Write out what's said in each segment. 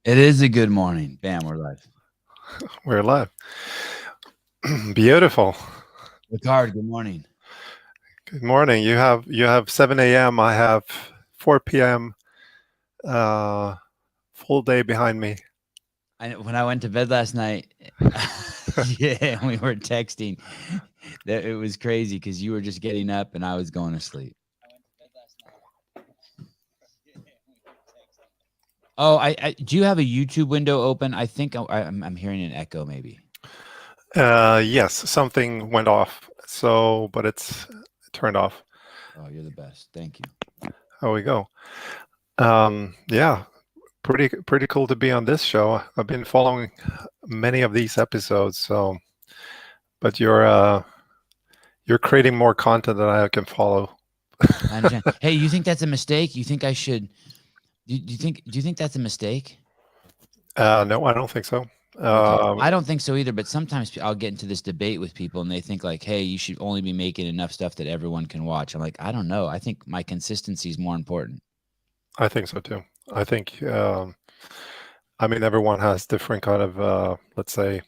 It is a good morning. Bam, we're live. We're live. Beautiful. Rickard, good morning. Good morning. You have 7 a.m. I have 4 p.m. Full day behind me. When I went to bed last night, yeah, we were texting. It was crazy because you were just getting up and I was going to sleep. Oh, I do you have a YouTube window open? I think I'm hearing an echo, maybe. Yes, something went off. But it's turned off. Oh, you're the best. Thank you. There we go. Yeah, pretty cool to be on this show. I've been following many of these episodes, but you're creating more content than I can follow. I understand. Hey, you think that's a mistake? You think I should? Do you think that's a mistake? No, I don't think so. Okay. I don't think so either, but sometimes I'll get into this debate with people and they think like, hey, you should only be making enough stuff that everyone can watch. I'm like, I don't know. I think my consistency is more important. I think so too. I think, everyone has different kind of, let's say,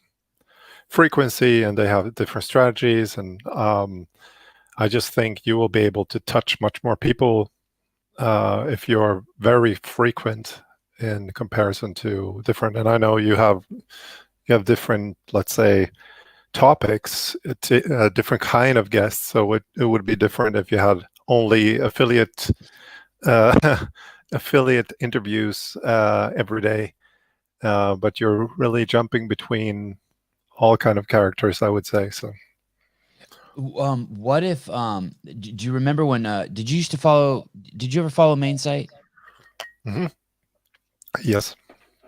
frequency, and they have different strategies. And I just think you will be able to touch much more people if you're very frequent in comparison to different. And I know you have different, let's say, topics, different kind of guests. So it would be different if you had only affiliate interviews every day, but you're really jumping between all kind of characters, I would say. So what if do you remember when did you ever follow Main Site? Mm-hmm. Yes.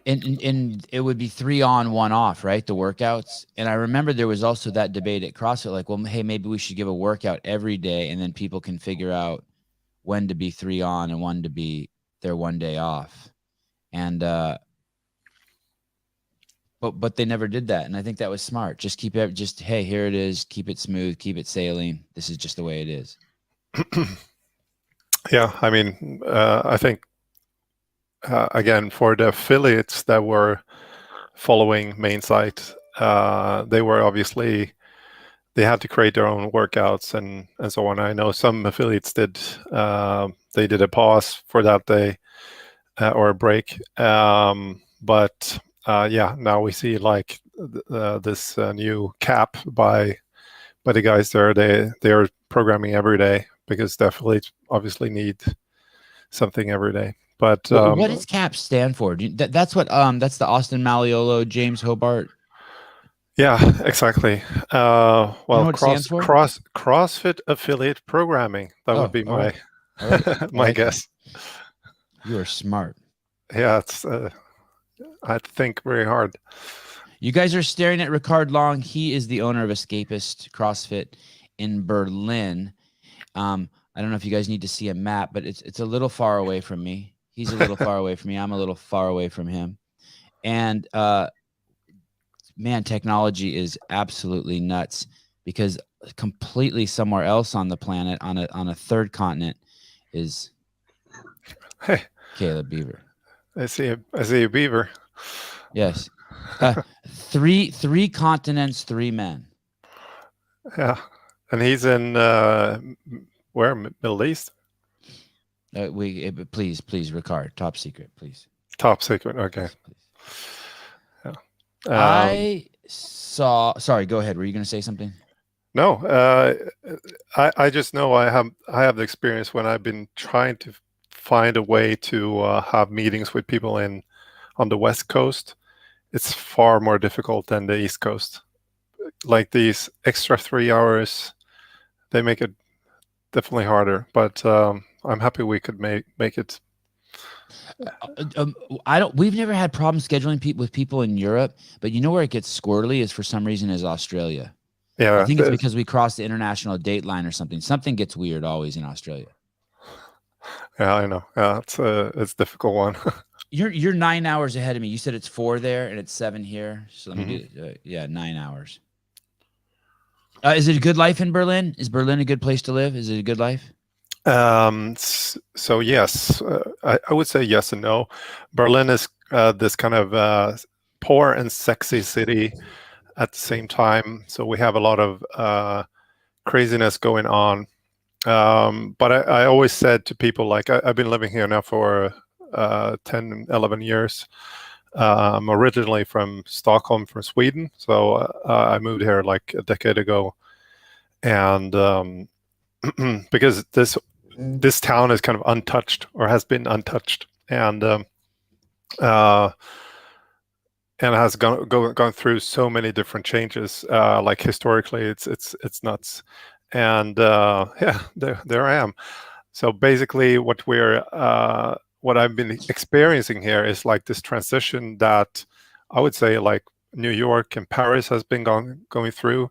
And it would be 3 on, 1 off, right? The workouts. And I remember there was also that debate at CrossFit, like, well, hey, maybe we should give a workout every day, and then people can figure out when to be 3 on and when to be their 1 day off. And but they never did that, and I think that was smart. Just hey, here it is. Keep it smooth. Keep it sailing. This is just the way it is. Yeah, I think again, for the affiliates that were following Main Site, they were obviously, they had to create their own workouts and so on. I know some affiliates did. They did a pause for that day or a break, but now we see like this new cap by the guys there. They are programming every day because the affiliates obviously need something every day. But what does CAP stand for? That's the Austin Malleolo, James Hobart. Yeah, exactly. Well, you know what it stands for? CrossFit affiliate programming. That would be my my guess. You are smart. Yeah, it's. I think very hard. You guys are staring at Rickard Long. He is the owner of Escapist CrossFit in Berlin. I don't know if you guys need to see a map, but it's a little far away from me. He's a little far away from me. I'm a little far away from him. And man, technology is absolutely nuts because completely somewhere else on the planet, on a third continent, is Caleb Beaver. I see a beaver. Yes. Three continents, 3 men. Yeah. And he's in where? Middle East? Please, Rickard, top secret, please. Top secret, okay. Please. Yeah. Sorry, go ahead. Were you going to say something? No, I just know I have the experience when I've been trying to find a way to have meetings with people on the West Coast. It's far more difficult than the East Coast. Like these extra 3 hours, they make it definitely harder. But I'm happy we could make it. We've never had problems scheduling with people in Europe, but you know where it gets squirrely is for some reason is Australia. Yeah, I think it's because we crossed the international date line or something. Something gets weird always in Australia. Yeah, I know. Yeah, it's a difficult one. You're 9 hours ahead of me. You said it's 4 there and it's 7 here. So let me do 9 hours. Is it a good life in Berlin? Is Berlin a good place to live? Is it a good life? So yes, I would say yes and no. Berlin is this kind of poor and sexy city at the same time. So we have a lot of craziness going on. But I always said to people, like, I've been living here now for 10, 11 years. I'm originally from Stockholm, from Sweden. So I moved here like a decade ago. And because this town is kind of untouched, or has been untouched. And has gone through so many different changes. Like historically, it's nuts. And yeah, there I am. So basically, what I've been experiencing here is like this transition that I would say like New York and Paris has been going through,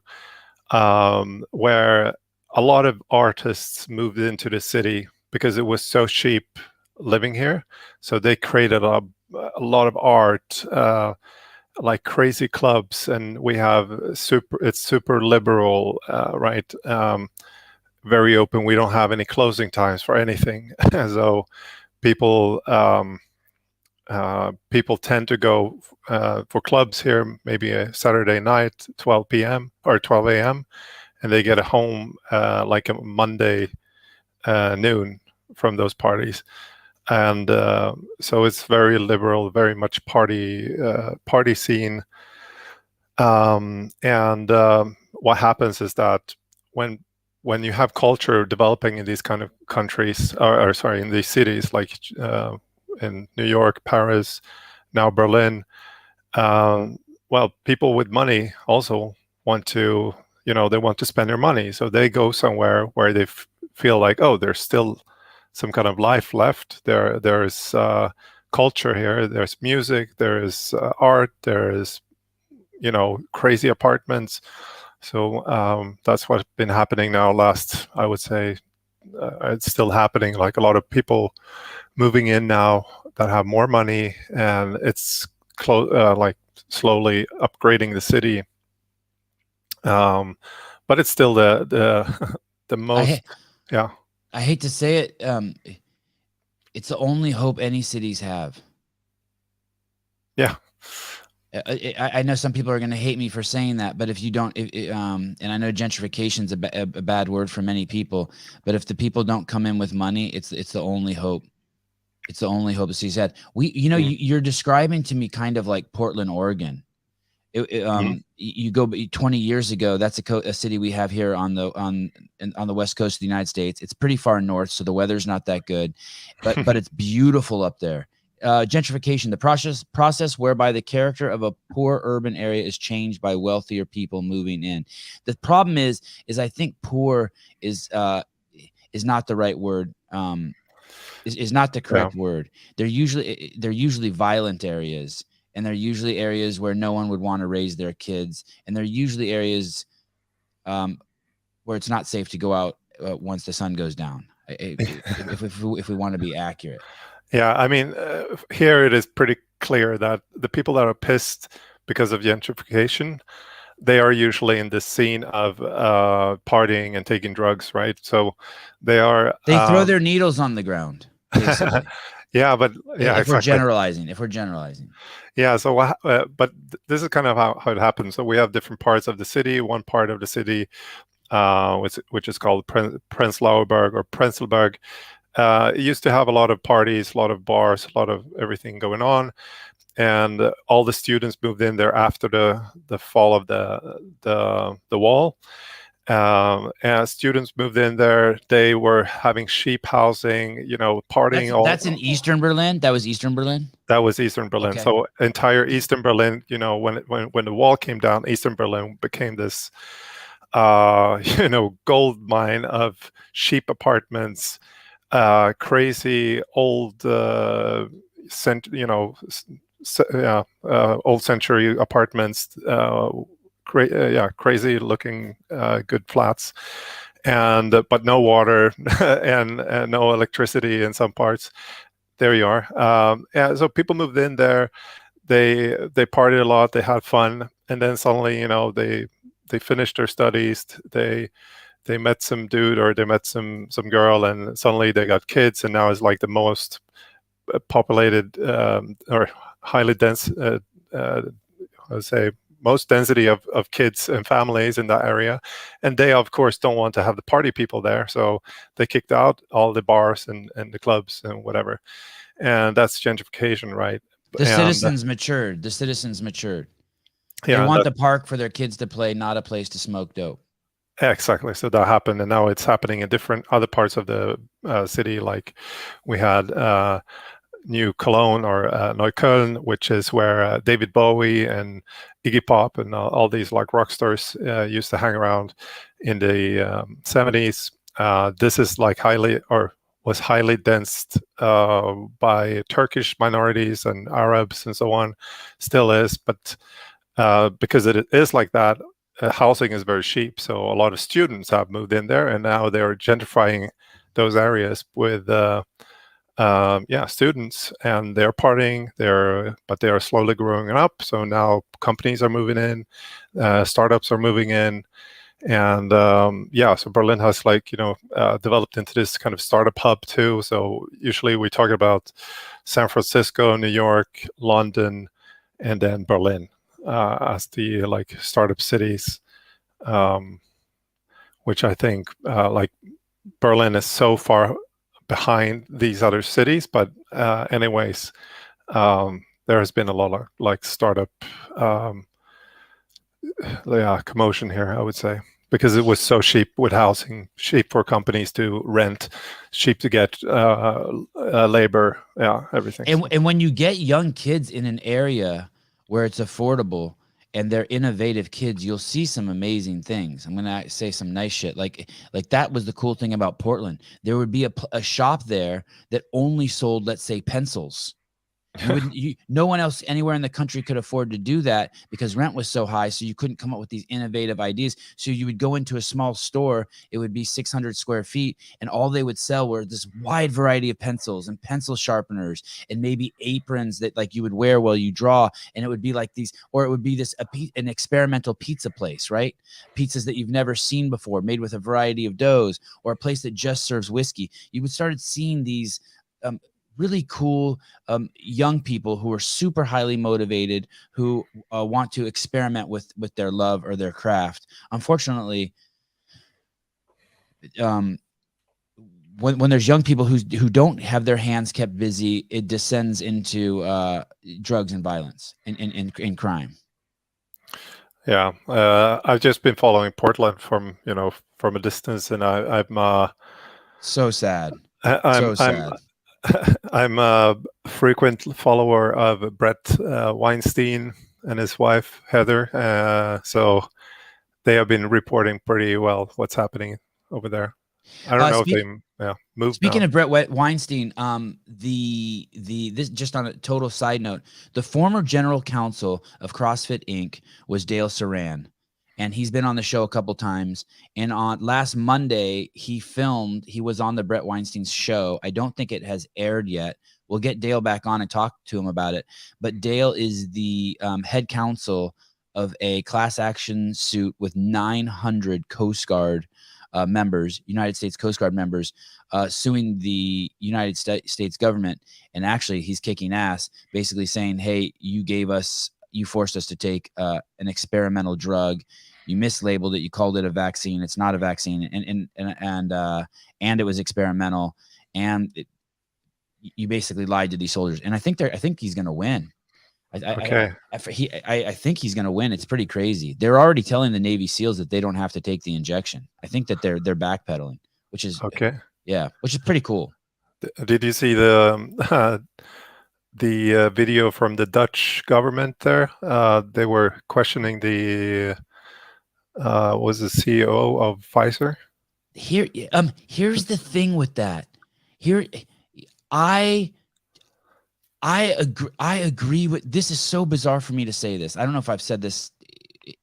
where a lot of artists moved into the city because it was so cheap living here. So they created a lot of art, like crazy clubs, and we have it's super liberal, right? Very open. We don't have any closing times for anything. So people people tend to go for clubs here maybe a Saturday night, 12 p.m. or 12 a.m., and they get home like a Monday noon from those parties. And so it's very liberal, very much party scene. And what happens is that when you have culture developing in these kind of countries, or sorry, in these cities, like in New York, Paris, now Berlin, well, people with money also want to, they want to spend their money. So they go somewhere where they feel like, oh, there's still some kind of life left. There's culture here. There's music. There is art. There is, crazy apartments. So that's what's been happening now. Last, I would say, it's still happening. Like a lot of people moving in now that have more money, and it's like slowly upgrading the city. But it's still the most, yeah. I hate to say it, it's the only hope any cities have. Yeah. I know some people are going to hate me for saying that, but if you don't, and I know gentrification is a bad word for many people, but if the people don't come in with money, it's the only hope. It's the only hope the city's had. You're describing to me kind of like Portland, Oregon. You go 20 years ago. That's a city we have here on the west coast of the United States. It's pretty far north, so the weather's not that good, but it's beautiful up there. Gentrification, the process whereby the character of a poor urban area is changed by wealthier people moving in. The problem is I think poor is not the right word. Is not the correct word. They're usually violent areas, and they're usually areas where no one would want to raise their kids, and they're usually areas where it's not safe to go out once the sun goes down. If we want to be accurate. Yeah, I mean, here it is pretty clear that the people that are pissed because of gentrification, they are usually in the scene of partying and taking drugs, right? So they throw their needles on the ground, basically. Yeah, but yeah, if exactly. We're generalizing. Yeah. So, but this is kind of how it happens. So we have different parts of the city. One part of the city, which is called Prenzlauer Berg or Prenzlberg. It used to have a lot of parties, a lot of bars, a lot of everything going on, and all the students moved in there after the fall of the wall. And students moved in there. They were having sheep housing, partying. That's in Eastern Berlin. That was Eastern Berlin. That was Eastern Berlin. Okay. So entire Eastern Berlin, when the wall came down, Eastern Berlin became this, gold mine of sheep apartments. Crazy old, old century apartments, crazy looking, good flats, and but no water and no electricity in some parts. There you are. Yeah, so people moved in there. They partied a lot. They had fun, and then suddenly, they finished their studies. They met some dude or they met some girl, and suddenly they got kids, and now it's like the most populated or highly dense, I would say, most density of kids and families in that area. And they, of course, don't want to have the party people there. So they kicked out all the bars and the clubs and whatever. And that's gentrification, right? The citizens matured. The citizens matured. They want the park for their kids to play, not a place to smoke dope. Exactly. So that happened, and now it's happening in different other parts of the city. Like we had New Cologne or Neukölln, which is where David Bowie and Iggy Pop and all these like rock stars used to hang around in the 70s. This is like was highly dense by Turkish minorities and Arabs and so on. Still is, but because it is like that, housing is very cheap. So a lot of students have moved in there, and now they're gentrifying those areas with students, and they're partying but they are slowly growing up. So now companies are moving in, startups are moving in, and so Berlin has developed into this kind of startup hub too. So usually we talk about San Francisco, New York, London, and then Berlin as the startup cities, which I think Berlin is so far behind these other cities, but anyways, there has been a lot of startup commotion here, I would say, because it was so cheap with housing, cheap for companies to rent, cheap to get labor, everything. And when you get young kids in an area where it's affordable and they're innovative kids, you'll see some amazing things. I'm going to say some nice shit. Like that was the cool thing about Portland. There would be a shop there that only sold, let's say, pencils. No one else anywhere in the country could afford to do that because rent was so high. So you couldn't come up with these innovative ideas. So you would go into a small store. It would be 600 square feet. And all they would sell were this wide variety of pencils and pencil sharpeners and maybe aprons that you would wear while you draw. And it would be like these, or it would be an experimental pizza place, right? Pizzas that you've never seen before, made with a variety of doughs, or a place that just serves whiskey. You would start seeing these really cool young people who are super highly motivated, who want to experiment with their love or their craft. Unfortunately, when there's young people who don't have their hands kept busy, it descends into drugs and violence and crime. Yeah, I've just been following Portland from a distance, and I'm so sad. I'm a frequent follower of Brett Weinstein and his wife Heather. So they have been reporting pretty well what's happening over there. I don't know if they moved. Speaking of Brett Weinstein, this just on a total side note, the former general counsel of CrossFit Inc. was Dale Saran. And he's been on the show a couple times. And on last Monday, he was on the Brett Weinstein's show. I don't think it has aired yet. We'll get Dale back on and talk to him about it. But Dale is the head counsel of a class action suit with 900 Coast Guard members, United States Coast Guard members, suing the United States government. And actually, he's kicking ass, basically saying, hey, you forced us to take an experimental drug. You mislabeled it. You called it a vaccine. It's not a vaccine, and it was experimental. And you basically lied to these soldiers. And I think he's going to win. I think he's going to win. It's pretty crazy. They're already telling the Navy SEALs that they don't have to take the injection. I think that they're backpedaling, which is okay. Yeah, which is pretty cool. Did you see the video from the Dutch government there? They were questioning the was the CEO of Pfizer. Here's the thing with that. I agree with this. Is so bizarre for me to say this. I don't know if I've said this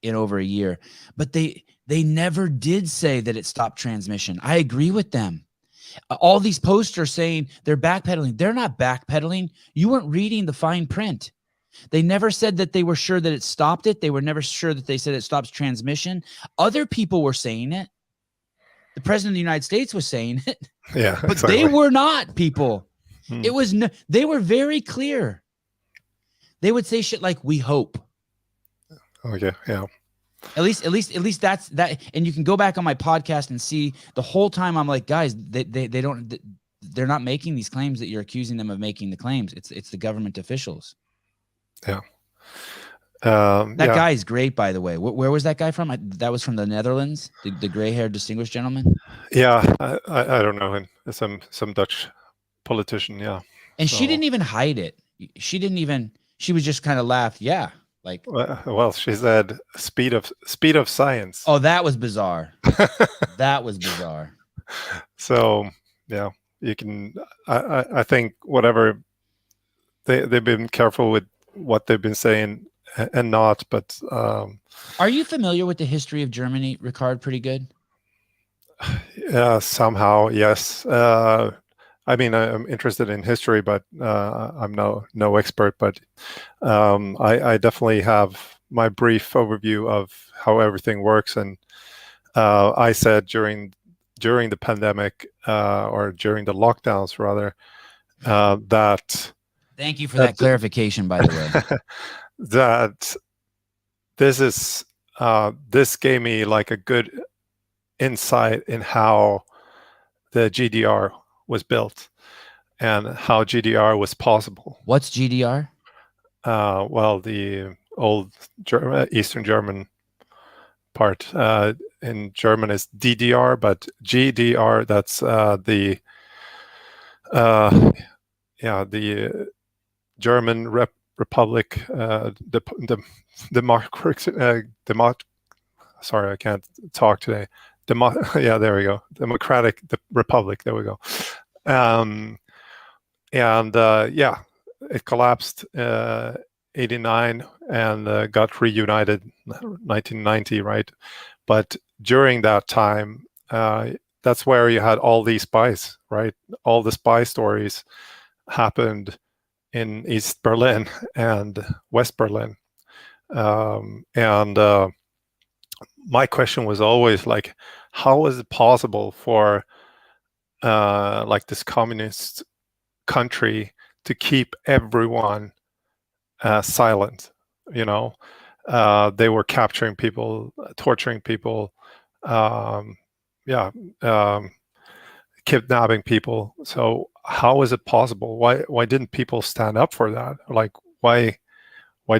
in over a year, but they never did say that it stopped transmission. I agree with them. All these posts are saying they're backpedaling. They're not backpedaling. You weren't reading the fine print. They never said that they were sure that it stopped it. They were never sure that they said it stops transmission. Other people were saying it. The president of the United States was saying it. Yeah, but exactly. They were not, people. It was no, they were very clear. They would say shit like, "We hope." Okay, yeah. At least that's that. And you can go back on my podcast and see the whole time I'm like, guys, they're not making these claims that you're accusing them of making the claims. It's the government officials. Yeah. That yeah. guy is great, by the way. Where was that guy from? That was from the Netherlands, the gray-haired distinguished gentleman. Yeah, I don't know him. Some Dutch politician, yeah. And she didn't even hide it. She didn't even. She was just kind of laughed. Yeah, like. Well, she said speed of science. Oh, that was bizarre. That was bizarre. So yeah, you can. I think whatever they've been careful with what they've been saying and not. But are you familiar with the history of Germany, Rickard? Pretty good. Somehow, yes. I mean, I'm interested in history, but I'm no expert. But I definitely have my brief overview of how everything works. And I said during the pandemic or during the lockdowns, rather, that. Thank you for that clarification, by the way. That this gave me like a good insight in how the GDR was built and how GDR was possible. What's GDR? Well, the old Eastern German part. In German is DDR, but GDR, that's the German Republic, sorry, I can't talk today. Yeah, there we go. Democratic Republic. There we go. Yeah, it collapsed 89 and got reunited 1990, right? But during that time, that's where you had all these spies, right? All the spy stories happened in East Berlin and West Berlin. My question was always like, how is it possible for like this communist country to keep everyone silent? You know, they were capturing people, torturing people, kidnapping people. So how is it possible? Why didn't people stand up for that? Like, why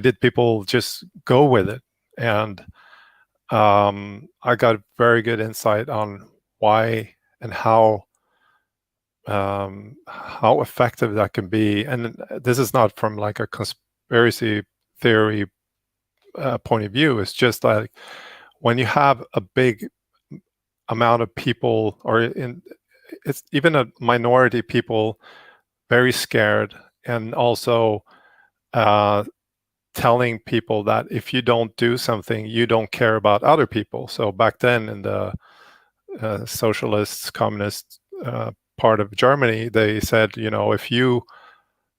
did people just go with it? And I got very good insight on why and how effective that can be. And this is not from like a conspiracy theory point of view. It's just like when you have a big amount of people, or it's even a minority people, very scared, and also telling people that if you don't do something, you don't care about other people. So back then in the socialist, communist part of Germany, they said, you know, if you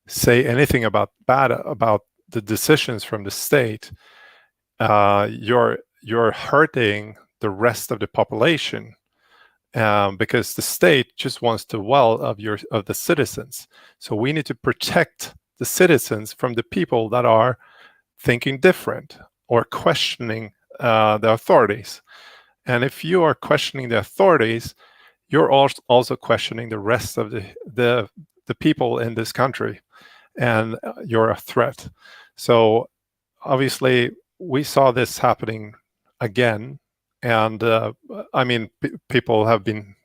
say anything bad about the decisions from the state, you're hurting the rest of the population, because the state just wants the well of the citizens. So we need to protect the citizens from the people that are thinking different or questioning the authorities. And if you are questioning the authorities, you're also questioning the rest of the people in this country, and you're a threat. So obviously we saw this happening again, and I mean, people have been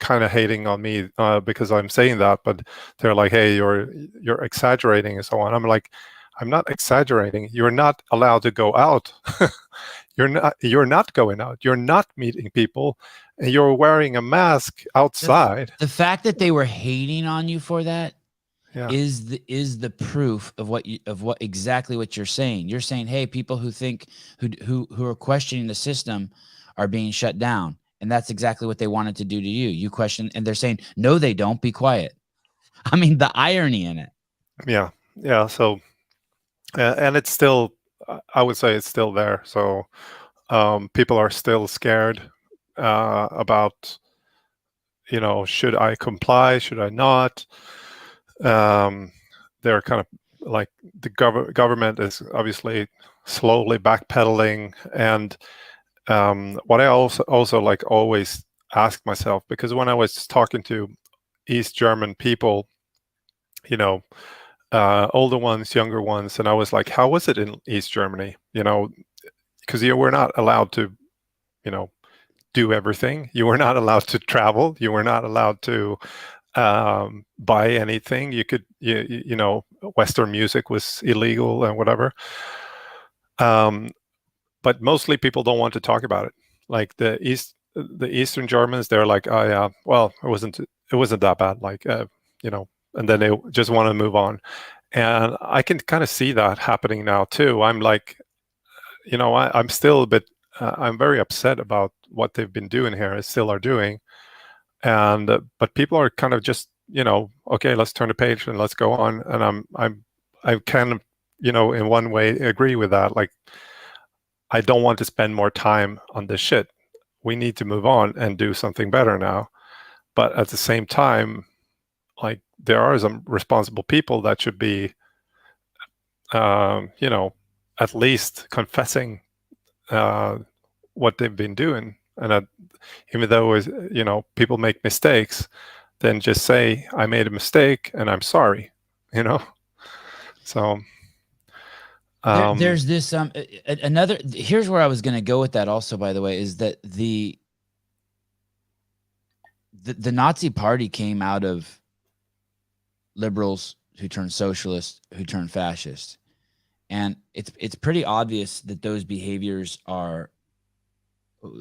kind of hating on me because I'm saying that, but they're like, hey, you're exaggerating and so on. I'm like, I'm not exaggerating. You're not allowed to go out. You're not going out. You're not meeting people, and you're wearing a mask outside. The fact that they were hating on you for that is the proof of exactly what you're saying. You're saying, hey, people who are questioning the system are being shut down, and that's exactly what they wanted to do to you. You question, and they're saying, no, they don't. Be quiet. I mean, the irony in it. Yeah. So. And it's still, I would say it's still there. So people are still scared about, you know, should I comply? Should I not? they're kind of like the government is obviously slowly backpedaling. And what I also like always ask myself, because when I was talking to East German people, older ones, younger ones, and I was like, how was it in East Germany? Because you were not allowed to, do everything. You were not allowed to travel. You were not allowed to buy anything. You could, Western music was illegal and whatever. But mostly people don't want to talk about it. Like the Eastern Germans, they're like, oh yeah, well, it wasn't that bad. Like, and then they just want to move on. And I can kind of see that happening now too. I'm like, I'm still a bit, I'm very upset about what they've been doing here and still are doing. And, but people are kind of just, okay, let's turn the page and let's go on. And I kind of, in one way agree with that. Like, I don't want to spend more time on this shit. We need to move on and do something better now. But at the same time, like, there are some responsible people that should be, at least confessing what they've been doing. And even though, people make mistakes, then just say, I made a mistake and I'm sorry, So there's this another. Here's where I was going to go with that. Also, by the way, is that the Nazi Party came out of liberals who turned socialist, who turned fascist, and it's pretty obvious that those behaviors are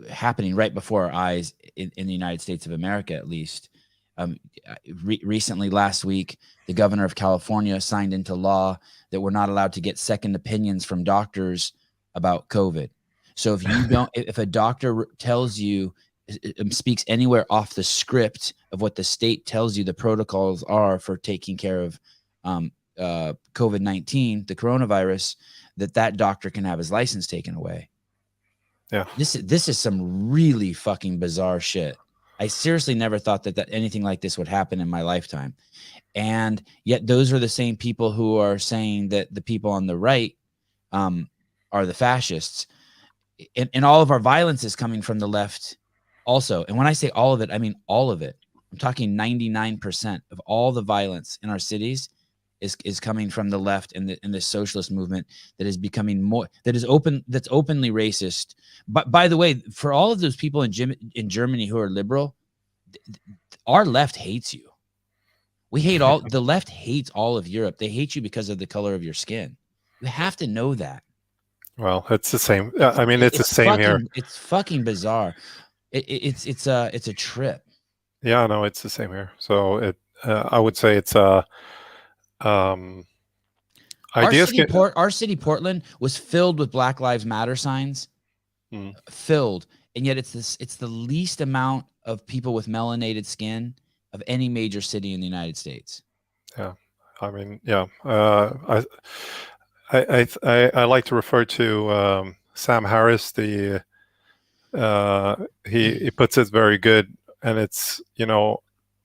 happening right before our eyes in the United States of America, at least. Recently, last week, the governor of California signed into law that we're not allowed to get second opinions from doctors about COVID. So if you don't, if a doctor tells you, speaks anywhere off the script of what the state tells you the protocols are for taking care of COVID-19, the coronavirus, that doctor can have his license taken away. Yeah. This is some really fucking bizarre shit. I seriously never thought that anything like this would happen in my lifetime. And yet those are the same people who are saying that the people on the right are the fascists. And all of our violence is coming from the left also. And when I say all of it, I mean all of it. I'm talking 99% of all the violence in our cities is coming from the left and the socialist movement that is becoming more, that's openly racist. But by the way, for all of those people in Germany who are liberal, our left hates you. We hate the left hates all of Europe. They hate you because of the color of your skin. You have to know that. Well, it's the same. I mean, it's the same here. It's fucking bizarre. It's a trip. Yeah, no, it's the same here. So I would say it's our city, Portland, was filled with Black Lives Matter signs, filled, and yet it's the least amount of people with melanated skin of any major city in the United States. Yeah, I mean, yeah, I like to refer to Sam Harris. He puts it very good, and it's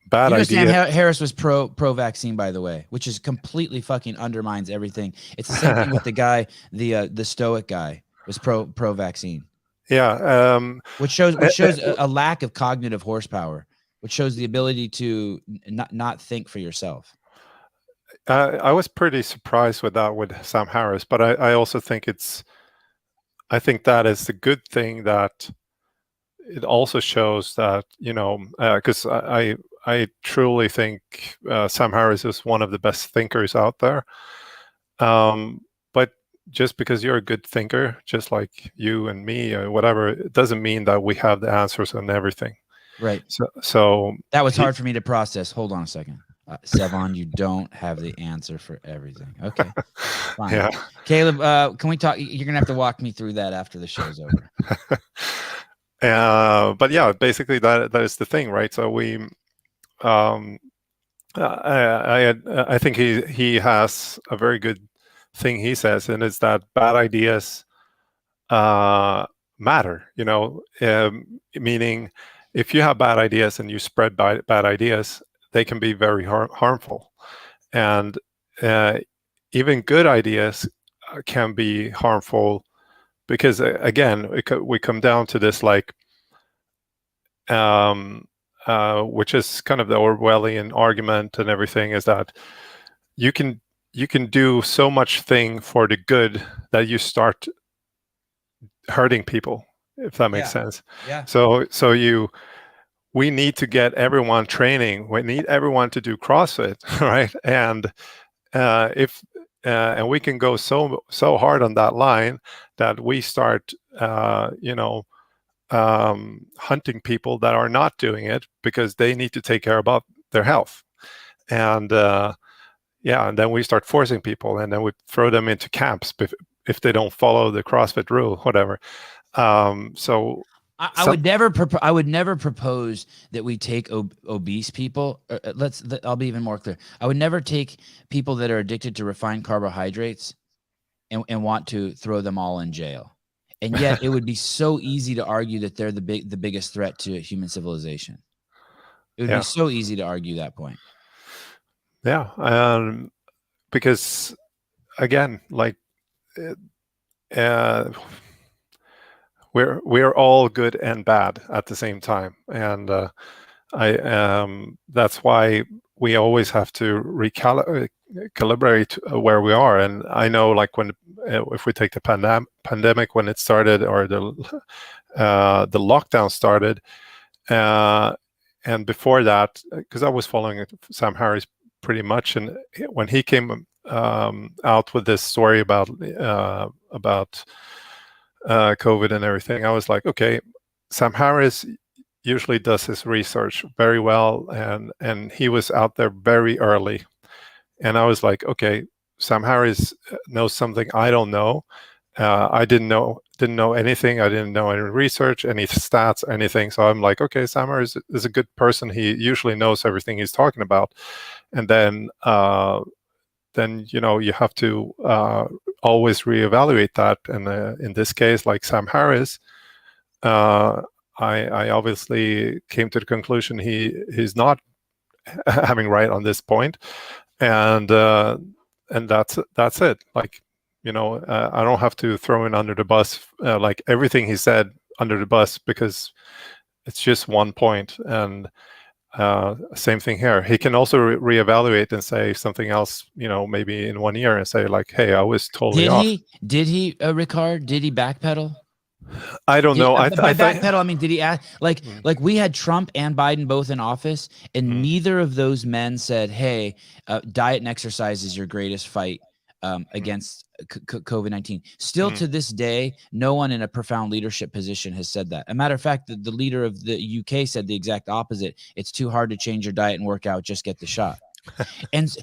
bad idea. Sam Harris was pro vaccine, by the way, which is completely fucking undermines everything. It's the same thing with the guy, the Stoic guy was pro vaccine. Yeah, which shows a lack of cognitive horsepower, which shows the ability to not think for yourself. I was pretty surprised with that with Sam Harris, but I also think I think that is the good thing, that it also shows that, because I truly think Sam Harris is one of the best thinkers out there. But just because you're a good thinker, just like you and me or whatever, it doesn't mean that we have the answers on everything. Right. So that was hard for me to process. Hold on a second. Sevan, you don't have the answer for everything. Okay. Fine. Yeah. Caleb, can we talk? You're going to have to walk me through that after the show's over. But yeah, basically that is the thing, right? So I think he has a very good thing he says, and it's that bad ideas matter, meaning if you have bad ideas and you spread bad ideas, they can be very harmful. and even good ideas can be harmful, because again, we come down to this, like, which is kind of the Orwellian argument and everything, is that you can do so much thing for the good that you start hurting people, if that makes sense. Yeah. So we need to get everyone training. We need everyone to do CrossFit, right? And and we can go so hard on that line that we start, hunting people that are not doing it because they need to take care about their health. And and then we start forcing people, and then we throw them into camps if they don't follow the CrossFit rule, whatever. So I would never propose that we take obese people. I'll be even more clear. I would never take people that are addicted to refined carbohydrates and want to throw them all in jail. And yet it would be so easy to argue that they're the biggest threat to human civilization. It would be so easy to argue that point. Yeah. Because again, like, we're all good and bad at the same time, and that's why we always have to calibrate where we are. And I know, like, when if we take the pandemic when it started, or the lockdown started, and before that, because I was following Sam Harris pretty much, and when he came out with this story about COVID and everything, I was like, okay, Sam Harris usually does his research very well, and he was out there very early, and I was like, okay, Sam Harris knows something I don't know. I didn't know anything. I didn't know any research, any stats, anything. So I'm like, okay, Sam Harris is a good person. He usually knows everything he's talking about. And then you have to always reevaluate that. And in this case, like Sam Harris, I obviously came to the conclusion he's not having right on this point, and that's it. Like, I don't have to throw him under the bus, like everything he said under the bus, because it's just one point. And same thing here. He can also reevaluate and say something else, maybe in 1 year, and say like, hey, I was totally off. Did he, Rickard? Did he backpedal? I don't know. By backpedal, I mean, did he ask, like we had Trump and Biden both in office, and neither of those men said, hey, diet and exercise is your greatest fight against COVID-19. Still to this day, no one in a profound leadership position has said that. A matter of fact, the leader of the UK said the exact opposite. It's too hard to change your diet and work out. Just get the shot. And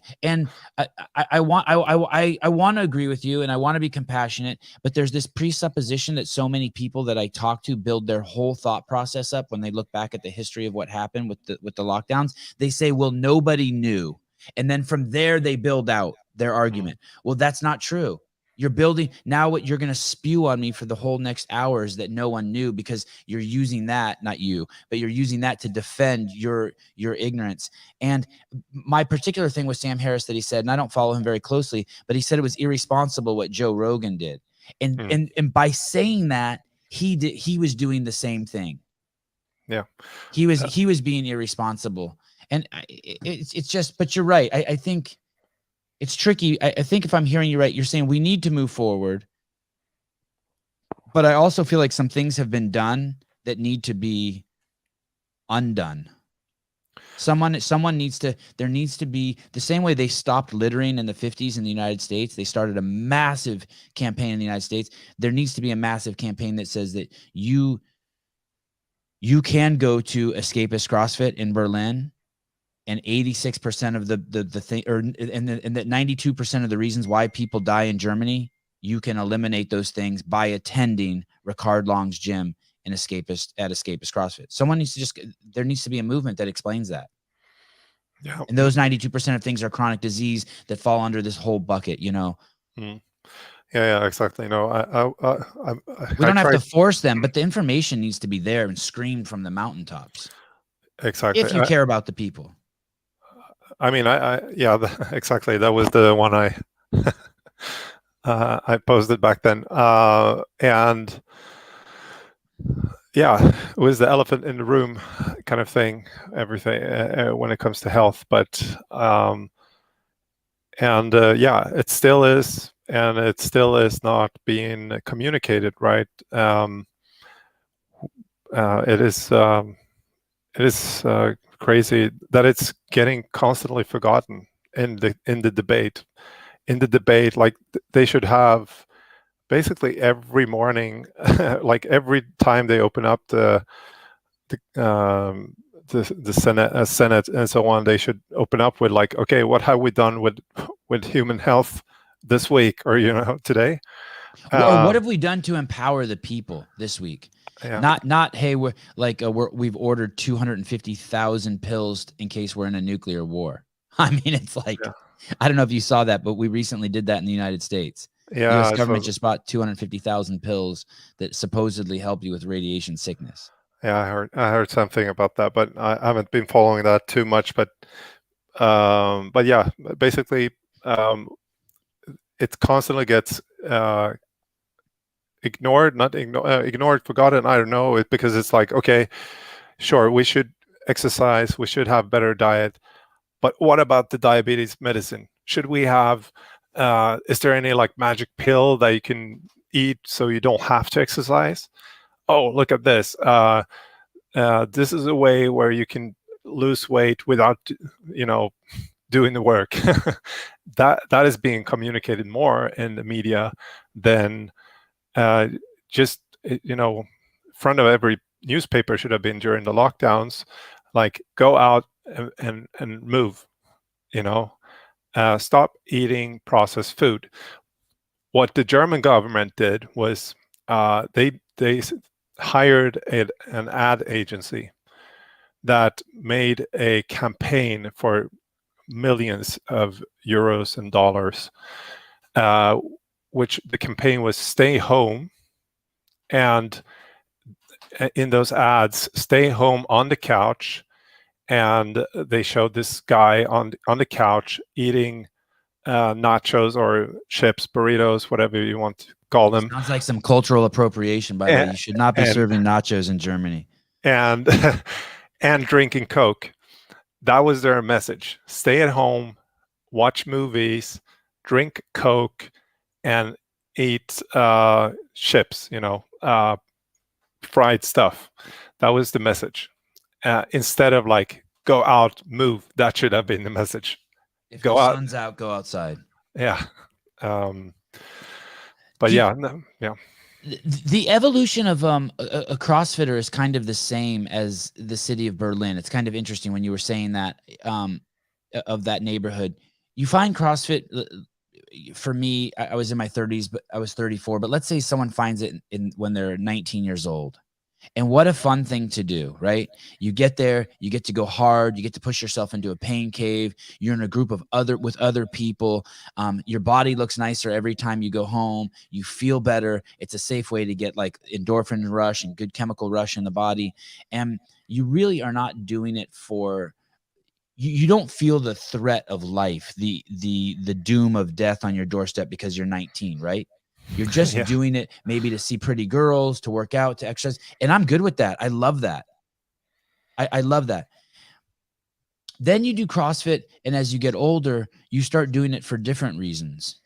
I want to agree with you, and I want to be compassionate, but there's this presupposition that so many people that I talk to build their whole thought process up when they look back at the history of what happened with the lockdowns. They say, well, nobody knew. And then from there, they build out their argument. Well, that's not true. You're building now. What you're going to spew on me for the whole next hour is that no one knew, because you're using that, not you, but you're using that to defend your ignorance. And my particular thing with Sam Harris that he said, and I don't follow him very closely, but he said it was irresponsible what Joe Rogan did. And by saying that, he was doing the same thing. Yeah. He was being irresponsible. And it's just, but you're right. I think it's tricky. I think if I'm hearing you right, you're saying we need to move forward, but I also feel like some things have been done that need to be undone. There needs to be, the same way they stopped littering in the 50s in the United States. They started a massive campaign in the United States. There needs to be a massive campaign that says that you can go to Escapist CrossFit in Berlin, and 86% of the thing, and that 92% of the reasons why people die in Germany, you can eliminate those things by attending Rickard Long's gym and Escapist CrossFit. There needs to be a movement that explains that. Yeah. And those 92% of things are chronic disease that fall under this whole bucket, Yeah, exactly. No, we don't have to force them, but the information needs to be there and screamed from the mountaintops. Exactly. If you care about the people. I mean, yeah, exactly. That was the one I posted back then, and yeah, it was the elephant in the room kind of thing. Everything when it comes to health, but yeah, it still is, and it still is not being communicated right. It is. It is crazy that it's getting constantly forgotten in the debate. In the debate, like they should have basically every morning, like every time they open up the um, the Senate and so on, they should open up with like, okay, what have we done with human health this week, or today? Or what have we done to empower the people this week? Yeah. Not hey, we've ordered 250,000 pills in case we're in a nuclear war. I mean, it's like, Yeah. I don't know if you saw that, but we recently did that in the United States. Yeah, U.S. government just bought 250,000 pills that supposedly help you with radiation sickness. Yeah, I heard something about that, but I haven't been following that too much. But yeah, basically, it constantly gets ignored, not ignored, forgotten. I don't know, because it's like, okay, sure, we should exercise, we should have better diet, but what about the diabetes medicine? Should we have? Is there any like magic pill that you can eat so you don't have to exercise? Oh, look at this. This is a way where you can lose weight without, doing the work. that is being communicated more in the media than just, front of every newspaper should have been during the lockdowns, like go out and move, stop eating processed food. What the German government did was they hired an ad agency that made a campaign for millions of euros and dollars, which the campaign was stay home. And in those ads, stay home on the couch. And they showed this guy on the couch eating nachos or chips, burritos, whatever you want to call them. Sounds like some cultural appropriation, by the way. You should not be serving nachos in Germany. And and drinking Coke. That was their message. Stay at home, watch movies, drink Coke, and eat chips, fried stuff. That was the message. Instead of like, go out, move. That should have been the message. If go the out. sun's out, go outside. Yeah. But yeah. The evolution of a CrossFitter is kind of the same as the city of Berlin. It's kind of interesting when you were saying that of that neighborhood. You find CrossFit, for me, I was in my 30s, but I was 34. But let's say someone finds it when they're 19 years old. And what a fun thing to do, right? You get there, you get to go hard, you get to push yourself into a pain cave. You're in a group of other people. Your body looks nicer every time you go home. You feel better. It's a safe way to get like endorphin rush and good chemical rush in the body. And you really are not doing it for you don't feel the threat of life, the doom of death on your doorstep because you're 19, right? You're just doing it maybe to see pretty girls, to work out, to exercise. And I'm good with that. I love that. I love that. Then you do CrossFit, and as you get older, you start doing it for different reasons.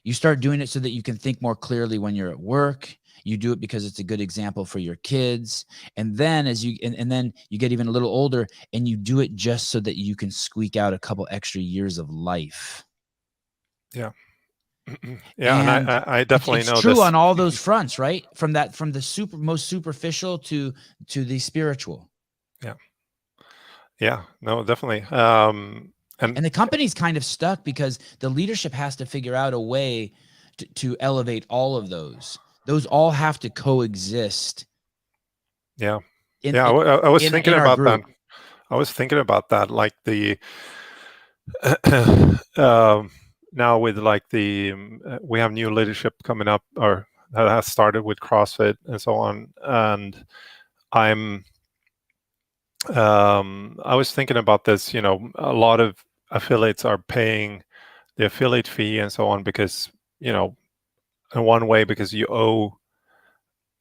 You start doing it so that you can think more clearly when you're at work. You do it because it's a good example for your kids. And then as you and then you get even a little older, and you do it just so that you can squeak out a couple extra years of life. Yeah. Yeah, and I definitely know it's true this. on all those fronts, right? From the most superficial to the spiritual. Yeah, no, definitely. And the company's kind of stuck because the leadership has to figure out a way to elevate all of those. Those all have to coexist. Yeah. I was thinking about that. I was thinking about that, like the now with like we have new leadership coming up, or that has started with CrossFit and so on, and I was thinking about this. A lot of affiliates are paying the affiliate fee and so on because, you know, in one way because you owe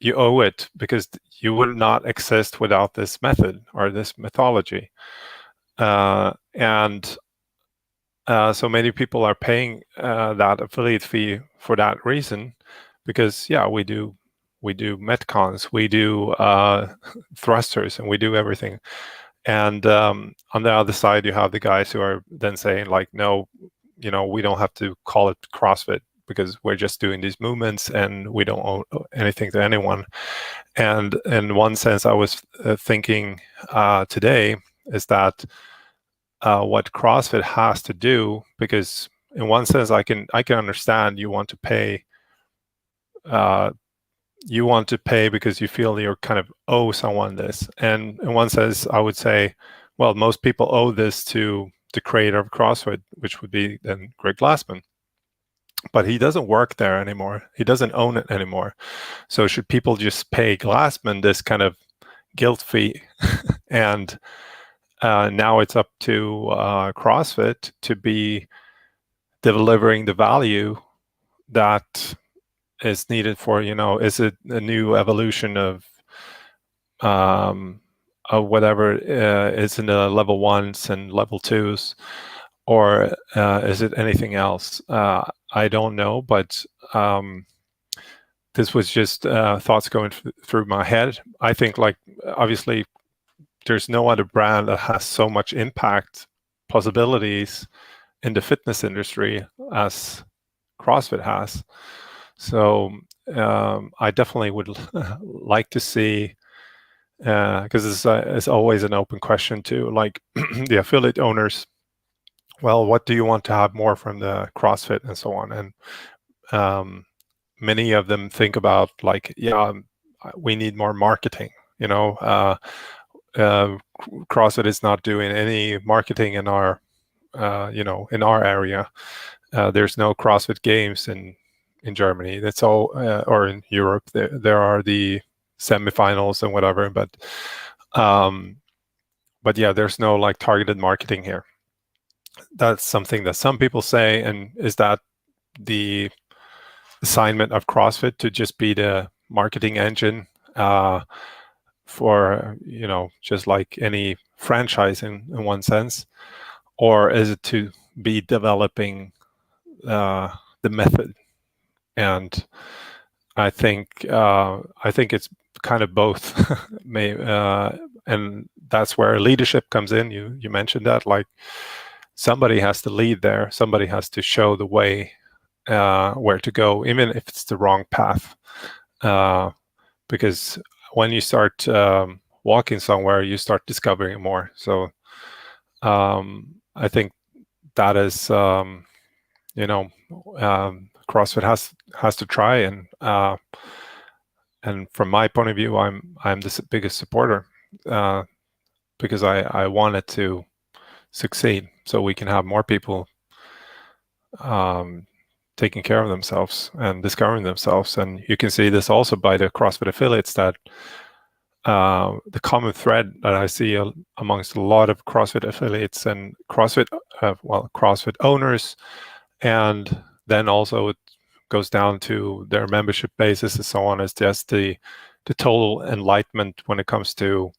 it, because you would not exist without this method or this methodology. And so many people are paying that affiliate fee for that reason, because we do metcons, we do thrusters, and we do everything. And on the other side, you have the guys who are then saying like, no, you know, we don't have to call it CrossFit because we're just doing these movements and we don't owe anything to anyone. And in one sense, I was thinking today is that what CrossFit has to do, because in one sense I can understand you want to pay because you feel you're kind of owe someone this. And in one sense I would say, well, most people owe this to the creator of CrossFit, which would be then Greg Glassman. But he doesn't work there anymore. He doesn't own it anymore. So should people just pay Glassman this kind of guilt fee? And now it's up to CrossFit to be delivering the value that is needed for, you know, is it a new evolution of whatever is in the level 1s and level 2s, or is it anything else? I don't know, but this was just thoughts going through my head. I think, like, obviously there's no other brand that has so much impact possibilities in the fitness industry as CrossFit has. So I definitely would like to see, because it's always an open question to, like, the affiliate owners, well, what do you want to have more from the CrossFit and so on? And many of them think about, like, we need more marketing, you know. CrossFit is not doing any marketing in our in our area. There's no CrossFit Games in Germany. That's all, or in Europe. There are the semifinals and whatever, but yeah, there's no like targeted marketing here. That's something that some people say, and is that the assignment of CrossFit to just be the marketing engine for, you know, just like any franchise in one sense, or is it to be developing the method? And I think it's kind of both. And that's where leadership comes in. You mentioned that, like, somebody has to lead there. Somebody has to show the way where to go, even if it's the wrong path. Because when you start walking somewhere, you start discovering more. So I think that is, CrossFit has to try, and from my point of view, I'm the biggest supporter, because I want it to succeed, so we can have more people taking care of themselves and discovering themselves. And you can see this also by the CrossFit affiliates, that the common thread that I see amongst a lot of CrossFit affiliates and CrossFit owners, and then also it goes down to their membership basis and so on, is just the total enlightenment when it comes to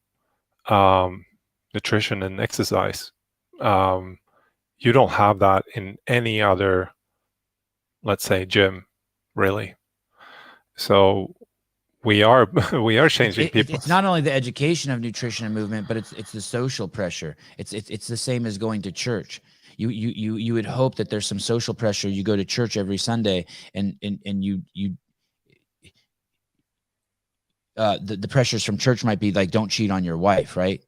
nutrition and exercise. You don't have that in any other, let's say, gym, really. So we are changing people. It's not only the education of nutrition and movement, but it's the social pressure. It's the same as going to church. You would hope that there's some social pressure. You go to church every Sunday, and the pressures from church might be like, don't cheat on your wife, right?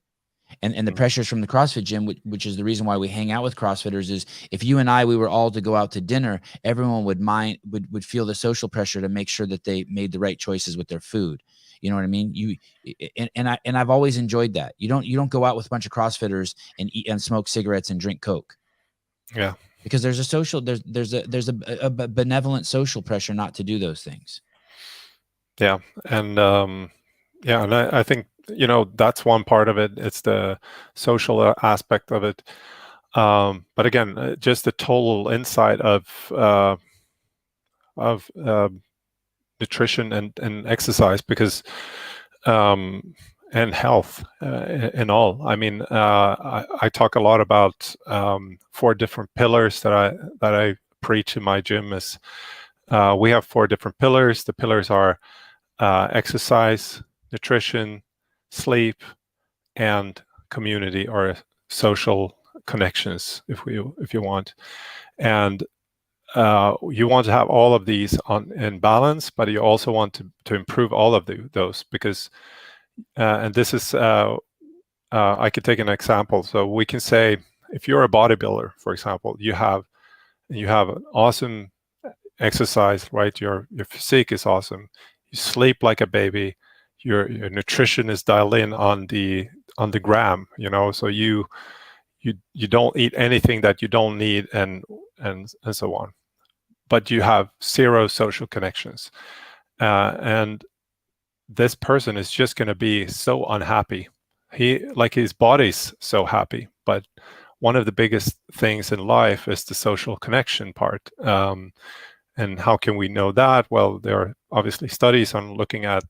And the pressures from the CrossFit gym, which is the reason why we hang out with CrossFitters, is if you and we were all to go out to dinner, everyone would feel the social pressure to make sure that they made the right choices with their food. You know what I mean? I've always enjoyed that. You don't go out with a bunch of CrossFitters and eat and smoke cigarettes and drink Coke. Yeah, because there's a benevolent social pressure not to do those things. Yeah, and and I think, that's one part of it. It's the social aspect of it. But again, just the total insight of nutrition and exercise, because and health in all. I mean, I talk a lot about 4 different pillars that I preach in my gym. Is we have 4 different pillars. The pillars are exercise, nutrition, sleep, and community or social connections, if you want. And you want to have all of these in balance, but you also want to improve all of those, because and this is I could take an example. So we can say, if you're a bodybuilder, for example, you have an awesome exercise, right? Your physique is awesome. You sleep like a baby. Your nutrition is dialed in on the gram, so you don't eat anything that you don't need, and so on. But you have 0 social connections, and this person is just going to be so unhappy. His body's so happy, but one of the biggest things in life is the social connection part. And how can we know that? Well, there are obviously studies on looking at,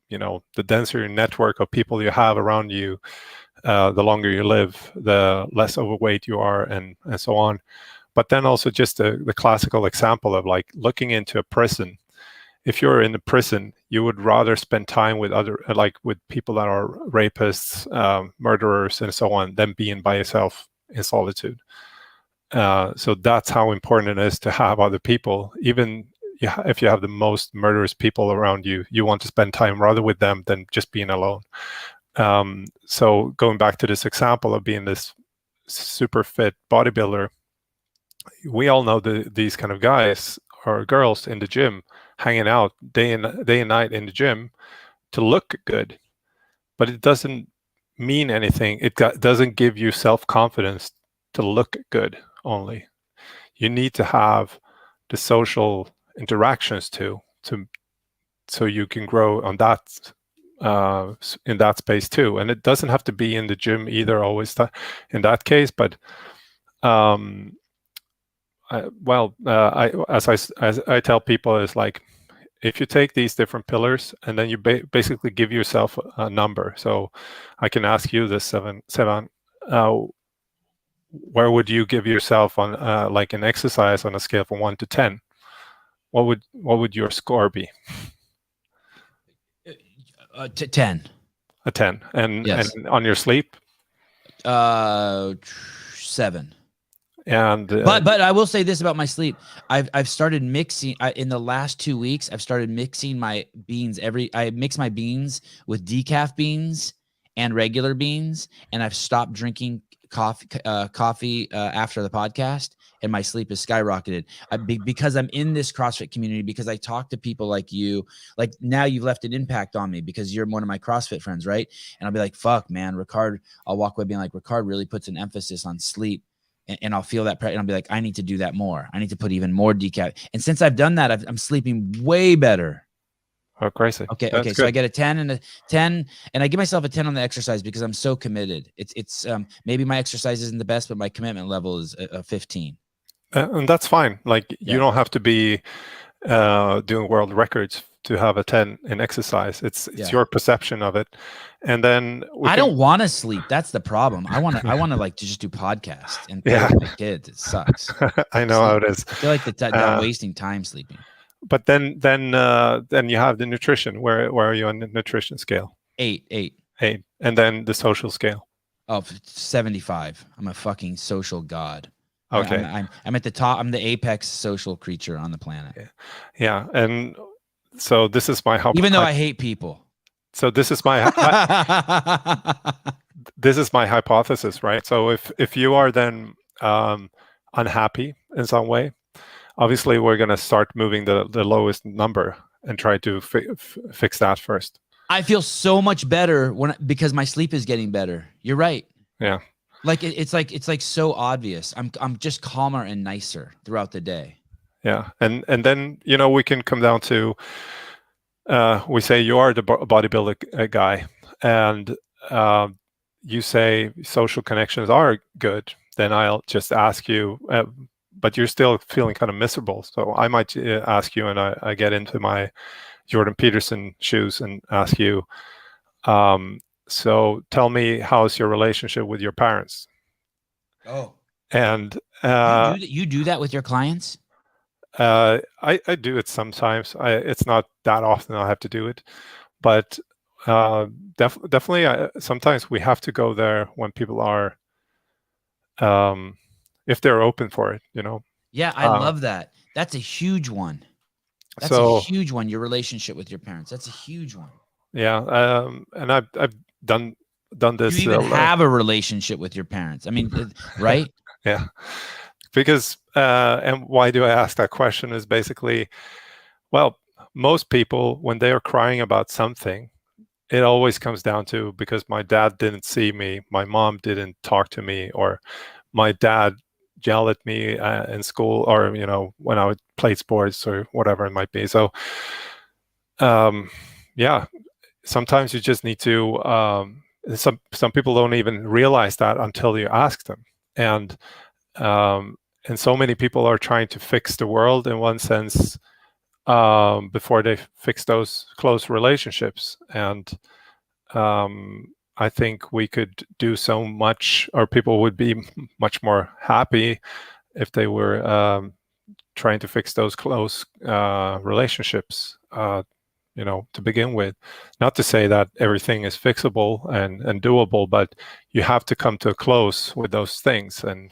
the denser network of people you have around you. The longer you live, the less overweight you are, and so on. But then also just the classical example of like looking into a prison. If you're in a prison, you would rather spend time with with people that are rapists, murderers, and so on, than being by yourself in solitude. So that's how important it is to have other people. Even if you have the most murderous people around you, you want to spend time rather with them than just being alone. So going back to this example of being this super fit bodybuilder, we all know these kind of guys or girls in the gym, hanging out day and night in the gym to look good, but it doesn't mean anything. It doesn't give you self-confidence to look good only. You need to have the social interactions too, so you can grow on that in that space too. And it doesn't have to be in the gym either, always in that case. But as I tell people, is like, if you take these different pillars and then you basically give yourself a number. So I can ask you this, Sevan, where would you give yourself on like an exercise on a scale from 1 to 10? What would your score be? 10. A 10. And yes. And on your sleep? 7. And but I will say this about my sleep. I've started mixing in the last 2 weeks. I've started mixing my beans. I mix my beans with decaf beans and regular beans, and I've stopped drinking coffee after the podcast, and my sleep has skyrocketed because I'm in this CrossFit community, because I talk to people like you. Like, now you've left an impact on me because you're one of my CrossFit friends, right? And I'll be like, fuck, man, Rickard. I'll walk away being like, Rickard really puts an emphasis on sleep. And I'll feel that, and I'll be like, I need to do that more. I need to put even more decaf. And since I've done that, I'm sleeping way better. Oh, crazy. Okay. So I get a 10 and a 10, and I give myself a 10 on the exercise because I'm so committed. It's maybe my exercise isn't the best, but my commitment level is a 15. And that's fine. Like, you don't have to be doing world records to have a 10 in exercise. It's your perception of it. And then I don't want to sleep. That's the problem. I want to like to just do podcasts and play with my kids. It sucks. I know how it is. I feel like I'm wasting time sleeping. But then you have the nutrition. Where are you on the nutrition scale? 8. And then the social scale. Oh, 75. I'm a fucking social god. Okay. I'm at the top. I'm the apex social creature on the planet. Yeah. And so this is my even though I hate people. So this is my this is my hypothesis, right? So if you are then unhappy in some way, obviously we're going to start moving the lowest number and try to fix that first. I feel so much better because my sleep is getting better. You're right. Yeah. Like it's like so obvious. I'm just calmer and nicer throughout the day. Yeah. And then, we can come down to we say you are the bodybuilder guy, and you say social connections are good. then I'll just ask you, but you're still feeling kind of miserable. So I might ask you, and I get into my Jordan Peterson shoes and ask you, so tell me, how's your relationship with your parents? Oh, and you do that with your clients? I do it sometimes. It's not that often I have to do it, but definitely sometimes we have to go there when people are, if they're open for it, you know. Yeah, I love that. That's a huge one. That's a huge one. Your relationship with your parents. That's a huge one. Yeah, and I've done this. You even have a relationship with your parents. I mean, right? Yeah, because and why do I ask that question is basically, well, most people, when they are crying about something, it always comes down to because my dad didn't see me, my mom didn't talk to me, or my dad yelled at me in school, or you know, when I would play sports or whatever it might be. So yeah, sometimes you just need to some people don't even realize that until you ask them. And so many people are trying to fix the world in one sense before they fix those close relationships. And I think we could do so much, or people would be much more happy if they were trying to fix those close relationships, you know, to begin with. Not to say that everything is fixable and doable, but you have to come to a close with those things. And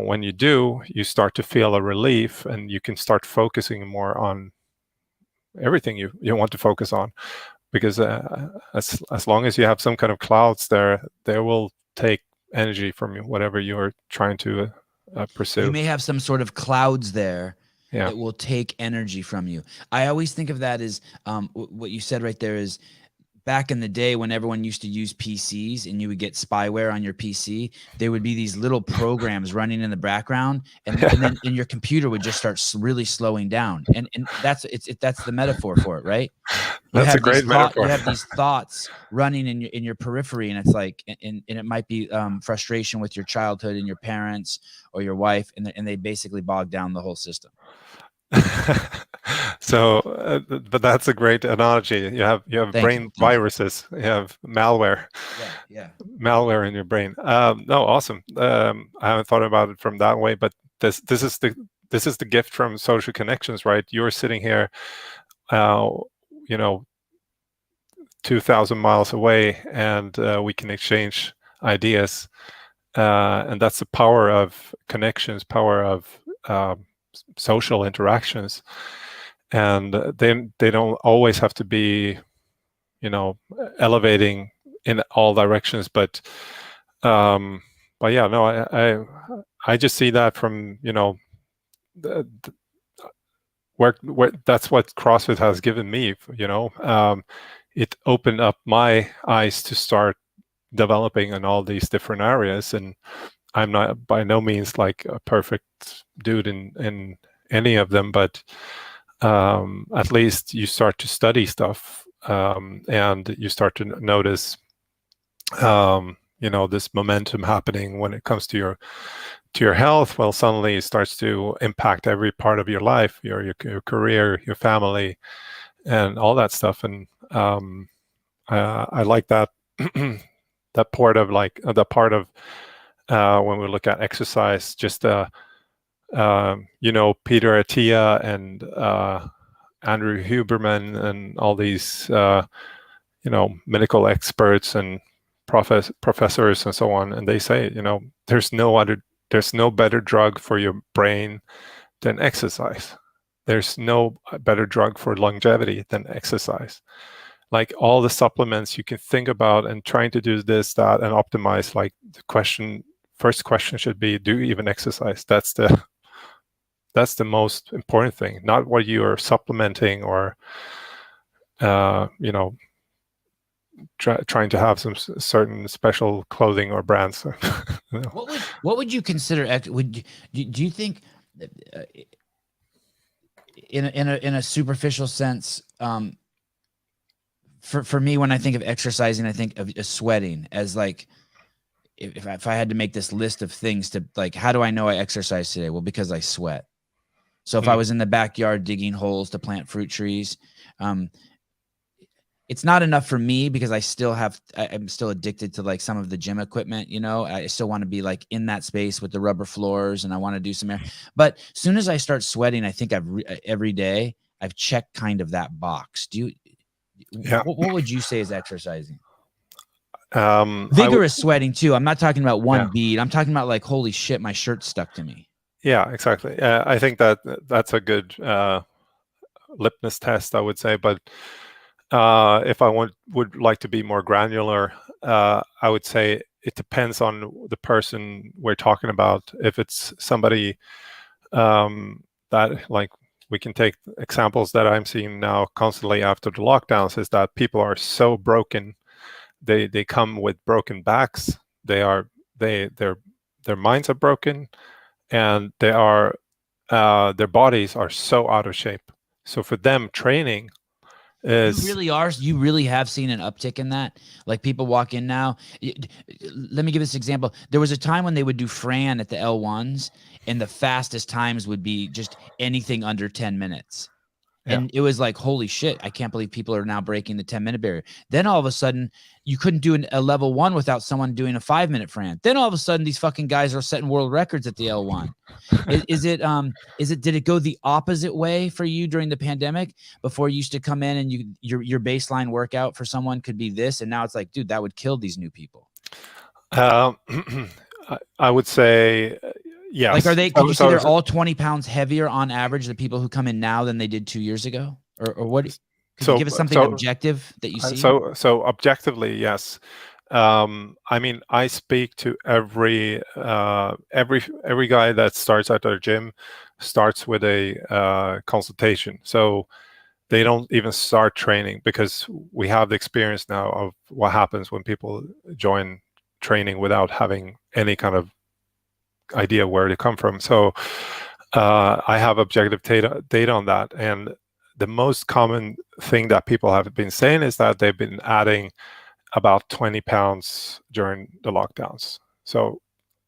when you do, you start to feel a relief, and you can start focusing more on everything you want to focus on. Because as long as you have some kind of clouds there, they will take energy from you, whatever you are trying to pursue. You may have some sort of clouds there Yeah. that will take energy from you. I always think of that as what you said right there is, back in the day when everyone used to use PCs and you would get spyware on your PC, there would be these little programs running in the background, and then your computer would just start really slowing down. And that's that's the metaphor for it, right? That's a great metaphor. You have these thoughts running in your periphery, and it's like, and it might be frustration with your childhood and your parents or your wife, and they basically bog down the whole system. So, but that's a great analogy. You have brain viruses. You have malware. Yeah. Malware in your brain. No, awesome. I haven't thought about it from that way, but this is the gift from social connections, right? You're sitting here, you know, 2,000 miles away, and we can exchange ideas, and that's the power of connections, power of social interactions. And they don't always have to be, you know, elevating in all directions, but yeah, no, I just see that from, you know, where that's what CrossFit has given me, you know. It opened up my eyes to start developing in all these different areas, and I'm not by no means like a perfect dude in any of them, but at least you start to study stuff, and you start to notice, you know, this momentum happening when it comes to your health. Well, suddenly it starts to impact every part of your life, your career, your family, and all that stuff. And I like that that part of when we look at exercise, just you know, Peter Attia and Andrew Huberman and all these you know, medical experts and professors and so on, and they say, you know, there's no better drug for your brain than exercise. There's no better drug for longevity than exercise. Like all the supplements you can think about and trying to do this, that, and optimize, like the first question should be, do you even exercise? That's the most important thing, not what you are supplementing or you know, trying to have some certain special clothing or brands. You know. What would you consider? Do you think, in a superficial sense, for me, when I think of exercising, I think of sweating as like, if I had to make this list of things to like, how do I know I exercise today? Well, because I sweat. So if I was in the backyard digging holes to plant fruit trees, it's not enough for me because I'm still addicted to like some of the gym equipment, you know. I still want to be like in that space with the rubber floors, and I want to do some air. But as soon as I start sweating, I think every day I've checked kind of that box. What would you say is exercising? Vigorous sweating too. I'm not talking about one bead. I'm talking about like, holy shit, my shirt stuck to me. Yeah, exactly. I think that's a good litmus test, I would say. But if I would like to be more granular, I would say it depends on the person we're talking about. If it's somebody that, like, we can take examples that I'm seeing now constantly after the lockdowns, is that people are so broken. They come with broken backs. Their minds are broken, and their bodies are so out of shape. So for them, training is... You really have seen an uptick in that? Like, people walk in now. Let me give this example. There was a time when they would do Fran at the L1s, and the fastest times would be just anything under 10 minutes. And it was like, holy shit, I can't believe people are now breaking the 10-minute barrier. Then all of a sudden, you couldn't do a level 1 without someone doing a 5-minute Fran. Then all of a sudden, these fucking guys are setting world records at the L1. Did it go the opposite way for you during the pandemic? Before, you used to come in and your baseline workout for someone could be this, and now it's like, dude, that would kill these new people. I would say... Yes. Like, could you say they're all 20 pounds heavier on average, the people who come in now, than they did 2 years ago? Or what? Could you give us something objective that you see? So objectively, yes. I mean, I speak to every guy that starts at our gym starts with a consultation. So they don't even start training, because we have the experience now of what happens when people join training without having any kind of idea where they come from. So I have objective data on that, and the most common thing that people have been saying is that they've been adding about 20 pounds during the lockdowns. So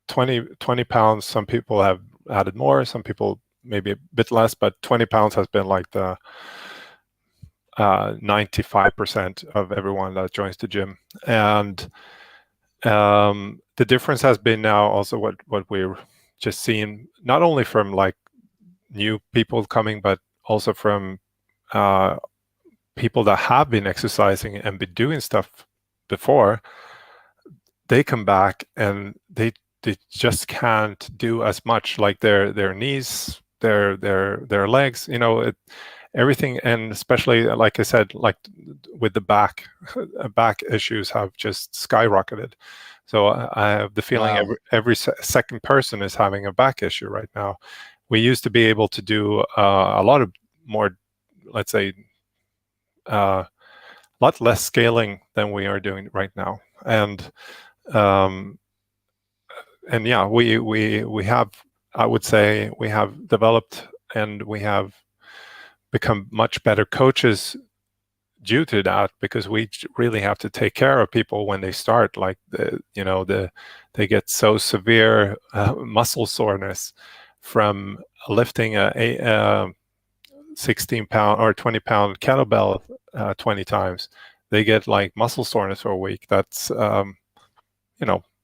20 pounds, some people have added more, some people maybe a bit less, but 20 pounds has been like the 95% of everyone that joins the gym. And the difference has been now also what we're just seeing, not only from like new people coming, but also from people that have been exercising and been doing stuff before. They come back and they just can't do as much, like their knees, their legs, you know, everything. And especially, like I said, like with the back issues have just skyrocketed. So I have the feeling every second person is having a back issue right now. We used to be able to do a lot of more, let's say, a lot less scaling than we are doing right now. And yeah, we have, I would say, we have developed and we have become much better coaches due to that, because we really have to take care of people when they start. Like, they get so severe muscle soreness from lifting a 16-pound or 20-pound kettlebell 20 times. They get like muscle soreness for a week. That's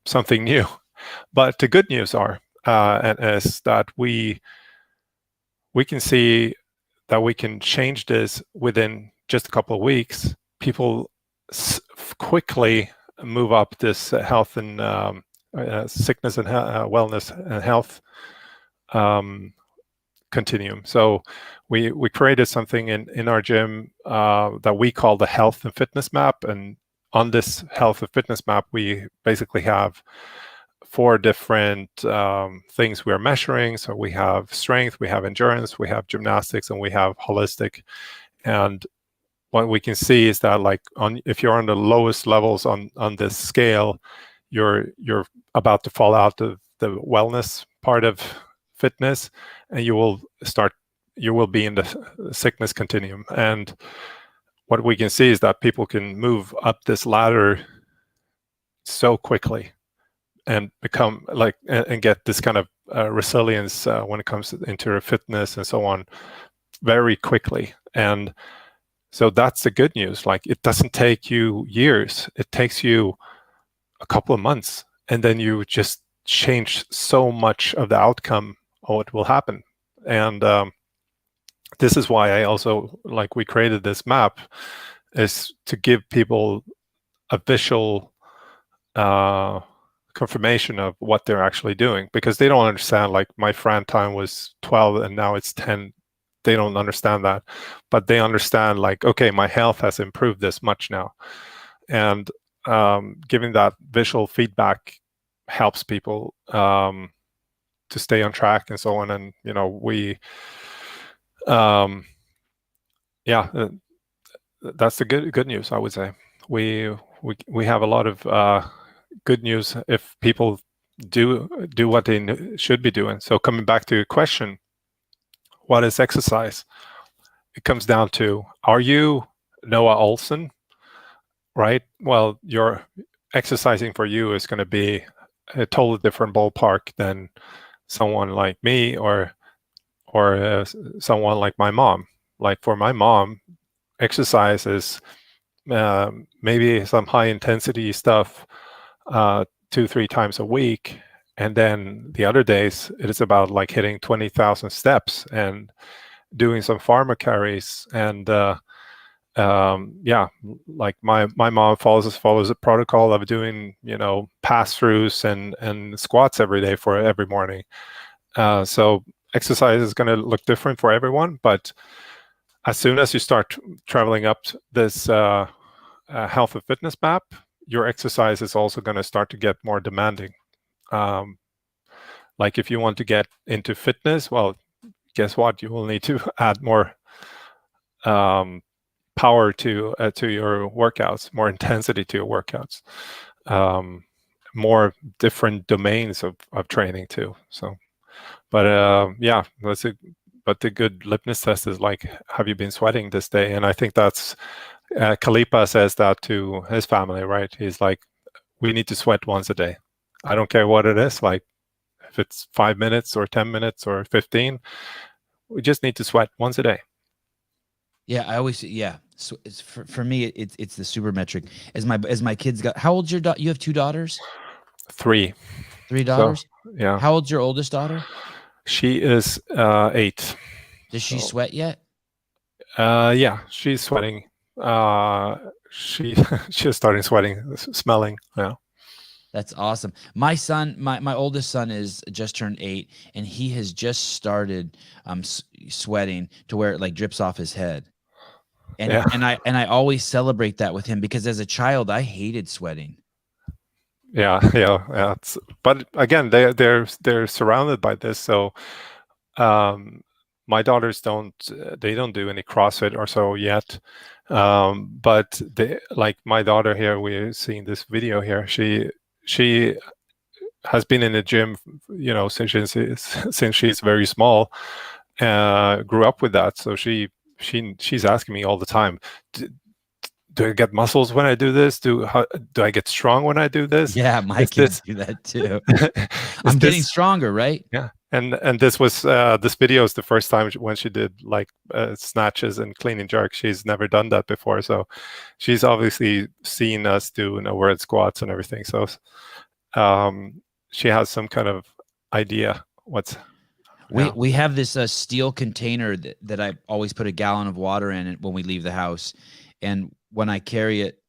something new. But the good news is that we can see that we can change this within just a couple of weeks. People quickly move up this health and sickness and wellness and health continuum. So we created something in our gym that we call the health and fitness map. And on this health and fitness map, we basically have 4 different things we're measuring. So we have strength, we have endurance, we have gymnastics, and we have holistic. And what we can see is that, like, if you're on the lowest levels on this scale, you're about to fall out of the wellness part of fitness, and you will be in the sickness continuum. And what we can see is that people can move up this ladder so quickly. and become like and get this kind of resilience when it comes into your fitness and so on very quickly. And so that's the good news. Like, it doesn't take you years, it takes you a couple of months, and then you just change so much of the outcome of what will happen. And this is why I also, like, we created this map, is to give people a visual confirmation of what they're actually doing, because they don't understand, like, my Fran time was 12 and now it's 10. They don't understand that, but they understand, like, okay, my health has improved this much now. And giving that visual feedback helps people to stay on track and so on. And we that's the good news, I would say. We have a lot of good news if people do what they should be doing. So coming back to your question, what is exercise? It comes down to, are you Noah Olsen, right? Well, your exercising for you is going to be a totally different ballpark than someone like me or someone like my mom. Like, for my mom, exercise is maybe some high intensity stuff 2-3 times a week, and then the other days it is about like hitting 20,000 steps and doing some farmer carries. And like my mom follows a protocol of doing pass-throughs and squats every day for every morning. So exercise is going to look different for everyone, but as soon as you start traveling up this health and fitness map, your exercise is also going to start to get more demanding. Like, if you want to get into fitness, well, guess what? You will need to add more power to your workouts, more intensity to your workouts, more different domains of training too. So, but but the good litmus test is, like, have you been sweating this day? And I think that's Kalipa says that to his family, right? He's like, we need to sweat once a day. I don't care what it is, like if it's 5 minutes or 10 minutes or 15, we just need to sweat once a day. Yeah, I always So it's for me, it's the super metric. As my kids got, how old's your daughter? You have 2 daughters? 3. 3 daughters? So, yeah. How old's your oldest daughter? She is 8. Does she sweat yet? Yeah, she's sweating. She's starting sweating, smelling. Yeah. That's awesome. My son, my oldest son is just turned 8, and he has just started sweating to where it like drips off his head. And I always celebrate that with him, because as a child I hated sweating. Yeah. But again, they're surrounded by this. So my daughters don't do any CrossFit or so yet. But like my daughter here, we're seeing this video here. She has been in the gym, since she's very small. Grew up with that, so she's asking me all the time, do I get muscles when I do this? Do I get strong when I do this? Yeah, my kids do that too. I'm getting stronger, right? Yeah. And this was this video is the first time when she did like snatches and clean and jerk. She's never done that before, so she's obviously seen us do overhead squats and everything. So she has some kind of idea what's. We have this steel container that I always put a gallon of water in it when we leave the house, and when I carry it,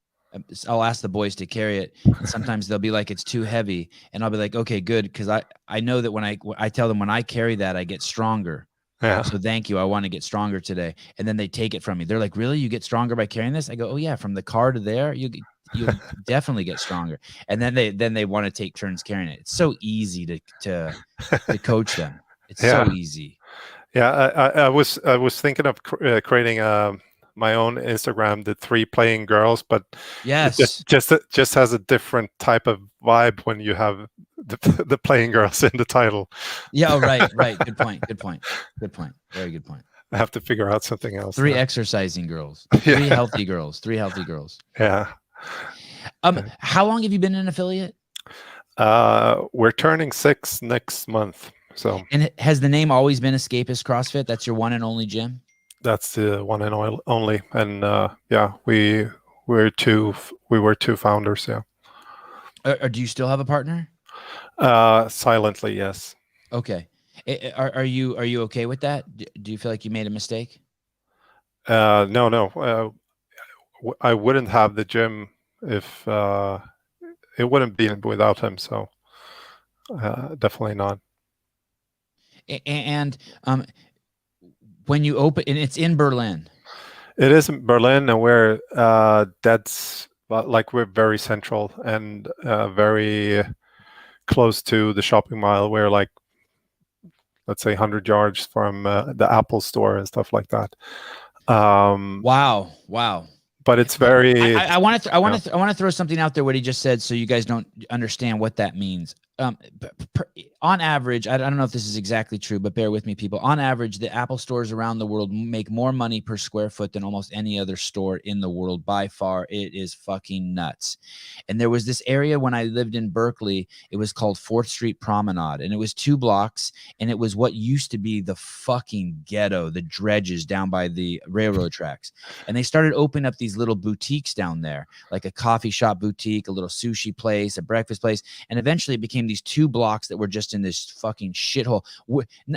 I'll ask the boys to carry it, and sometimes they'll be like, it's too heavy, and I'll be like, okay, good, because I know that when I tell them when I carry that, I get stronger. Yeah. So thank you, I want to get stronger today. And then they take it from me. They're like, really? You get stronger by carrying this? I go, oh yeah, from the car to there, you'll definitely get stronger. And then they want to take turns carrying it. It's so easy to coach them. It's so easy. Yeah, I was thinking of creating my own Instagram, the 3 playing girls, but yes, it just has a different type of vibe when you have the playing girls in the title. Yeah, right. Good point. Very good point. I have to figure out something else. 3 exercising girls, 3 healthy girls, 3 healthy girls. Yeah. How long have you been an affiliate? We're turning 6 next month. So And has the name always been Escapist CrossFit? That's your one and only gym? that's the one and only. And yeah, we were two founders. Yeah. Or do you still have a partner? Silently, yes. Okay. Are you okay with that? Do you feel like you made a mistake? No. I wouldn't have the gym if it wouldn't be without him. So definitely not. And when you open, and it's in Berlin. It is in Berlin, and we're like we're very central and very close to the shopping mall. We're like, let's say 100 yards from the Apple store and stuff like that. Wow. But it's very. I want to throw something out there what he just said, so you guys don't understand what that means. On average, I don't know if this is exactly true, but bear with me, people. On average, the Apple stores around the world make more money per square foot than almost any other store in the world. By far, it is fucking nuts. And there was this area when I lived in Berkeley. It was called 4th Street Promenade, and it was 2 blocks, and it was what used to be the fucking ghetto, the dredges down by the railroad tracks. And they started opening up these little boutiques down there, like a coffee shop boutique, a little sushi place, a breakfast place, and eventually it became these 2 blocks that were just in this fucking shithole.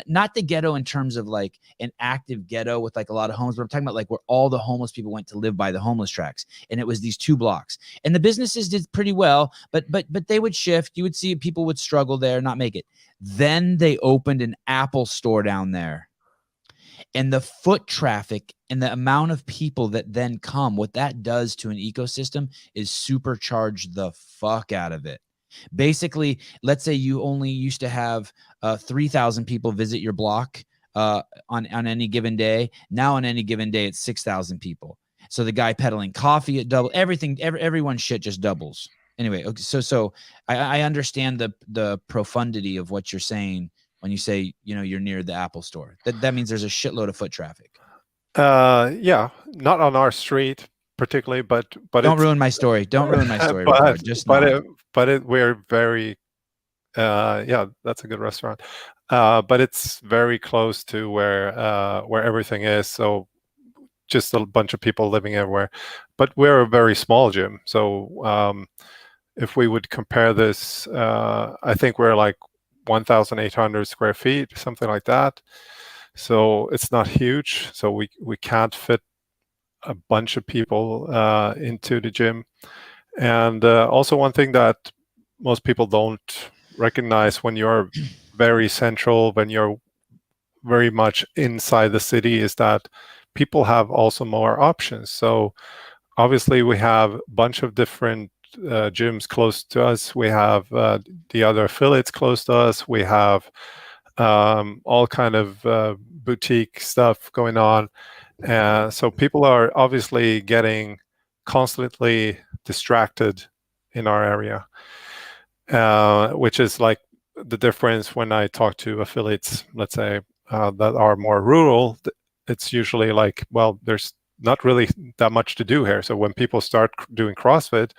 Not the ghetto in terms of like an active ghetto with like a lot of homes, but I'm talking about like where all the homeless people went to live by the homeless tracks. And it was these 2 blocks. And the businesses did pretty well, but they would shift. You would see people would struggle there, not make it. Then they opened an Apple store down there. And the foot traffic and the amount of people that then come, what that does to an ecosystem is supercharge the fuck out of it. Basically, let's say you only used to have 3,000 people visit your block on any given day. Now on any given day, it's 6,000 people. So the guy peddling coffee at double, everyone's shit just doubles. Anyway, so I understand the profundity of what you're saying when you say, you're near the Apple store. That means there's a shitload of foot traffic. Yeah, not on our street particularly, but don't ruin my story. Don't ruin my story. We're very yeah, that's a good restaurant. But it's very close to where everything is. So just a bunch of people living everywhere. But we're a very small gym. So if we would compare this, I think we're like 1,800 square feet, something like that. So it's not huge. So we can't fit a bunch of people into the gym. And also one thing that most people don't recognize when you're very central, when you're very much inside the city, is that people have also more options. So obviously we have a bunch of different gyms close to us. We have the other affiliates close to us. We have all kind of boutique stuff going on. So people are obviously getting constantly distracted in our area, which is like the difference when I talk to affiliates, let's say, that are more rural. It's usually like, well, there's not really that much to do here. So when people start doing CrossFit,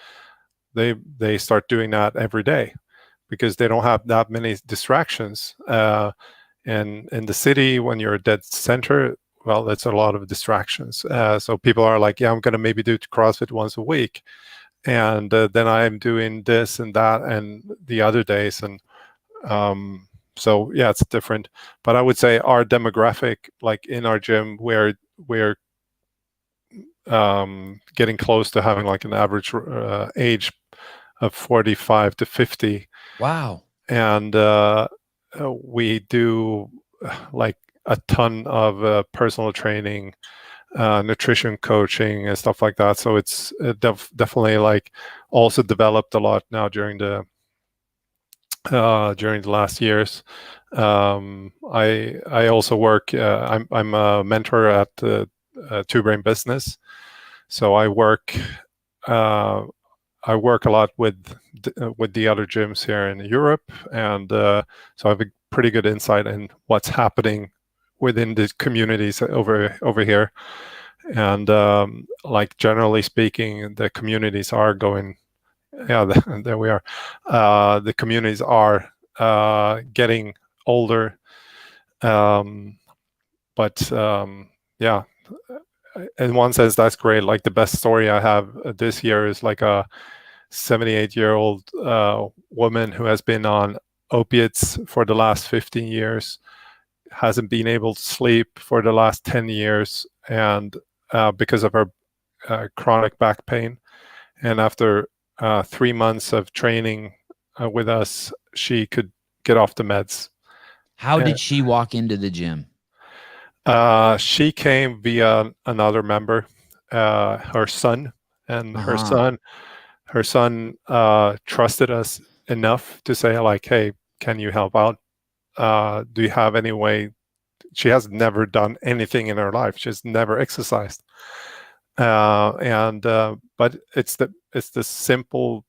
they start doing that every day because they don't have that many distractions. And in the city, when you're a dead center, well, it's a lot of distractions. So people are like, yeah, I'm going to maybe do CrossFit once a week. And then I'm doing this and that and the other days. And so, yeah, it's different. But I would say our demographic, like in our gym, we're getting close to having like an average age of 45 to 50. Wow. And we do like a ton of personal training, nutrition coaching and stuff like that. So it's definitely like also developed a lot now during the last years. I also work. I'm a mentor at Two Brain Business, so I work a lot with the other gyms here in Europe, and so I have a pretty good insight in what's happening within the communities over here. And like generally speaking, the communities are going yeah, there we are. The communities are getting older, but yeah, in one sense that's great. Like the best story I have this year is like a 78-year-old woman who has been on opiates for the last 15 years, hasn't been able to sleep for the last 10 years, and because of her chronic back pain. And after 3 months of training with us, she could get off the meds. How did she walk into the gym? She came via another member, her son, and her son trusted us enough to say like, "Hey, can you help out? Do you have any way?" She has never done anything in her life. She's never exercised, but it's the simple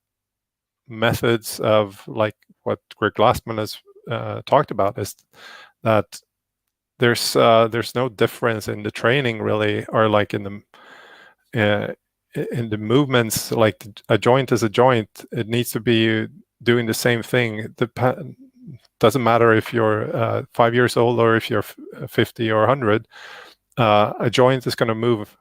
methods of like what Greg Glassman has talked about, is that there's no difference in the training really, or like in the movements. Like a joint is a joint. It needs to be doing the same thing. Doesn't matter if you're 5 years old or if you're 50 or 100. A joint is going to move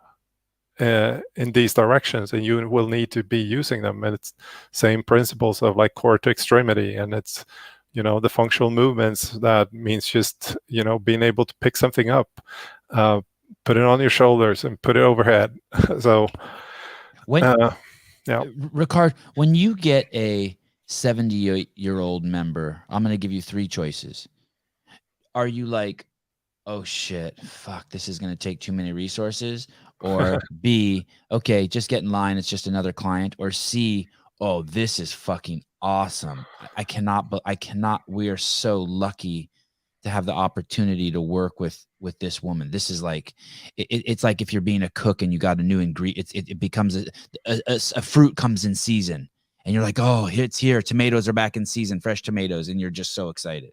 in these directions, and you will need to be using them. And it's same principles of like core to extremity, and it's the functional movements. That means just being able to pick something up, put it on your shoulders and put it overhead. So yeah, Rickard, when you get a 78-year-old member, I'm going to give you 3 choices. Are you like, oh shit, fuck, this is going to take too many resources? Or B, okay, just get in line, it's just another client? Or C, oh, this is fucking awesome. I cannot, we are so lucky to have the opportunity to work with this woman. This is like, it's like if you're being a cook and you got a new ingredient, it becomes a fruit comes in season, and you're like, oh, it's here. Tomatoes are back in season, fresh tomatoes, and you're just so excited.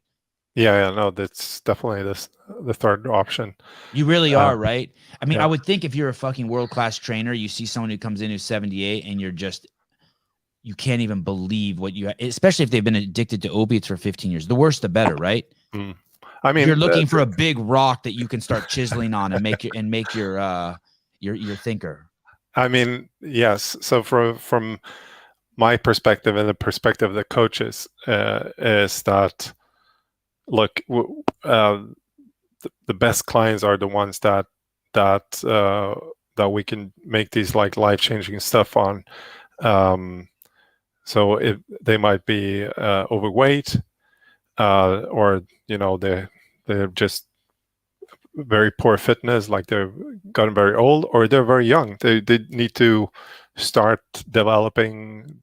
Yeah, no, that's definitely the third option. You really are, right? I mean, I would think if you're a fucking world-class trainer, you see someone who comes in who's 78 and you can't even believe what especially if they've been addicted to opiates for 15 years. The worse, the better, right? Mm. I mean, you're looking for a big rock that you can start chiseling on and make your thinker. I mean, yes. So from my perspective and the perspective of the coaches, is that, look, the best clients are the ones that we can make these like life-changing stuff on. So if they might be overweight, or they're just very poor fitness, like they've gotten very old, or they're very young. They need to start developing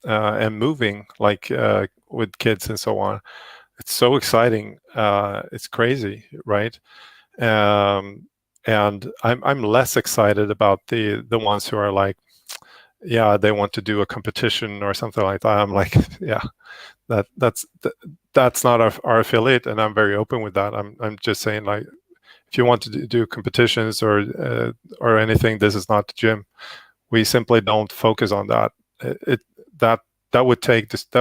and moving, like with kids and so on. It's so exciting. It's crazy, right? And I'm less excited about the ones who are like, yeah, they want to do a competition or something like that. I'm like, yeah, that's not our affiliate, and I'm very open with that. I'm just saying, like, if you want to do competitions or anything, this is not the gym. We simply don't focus on that. That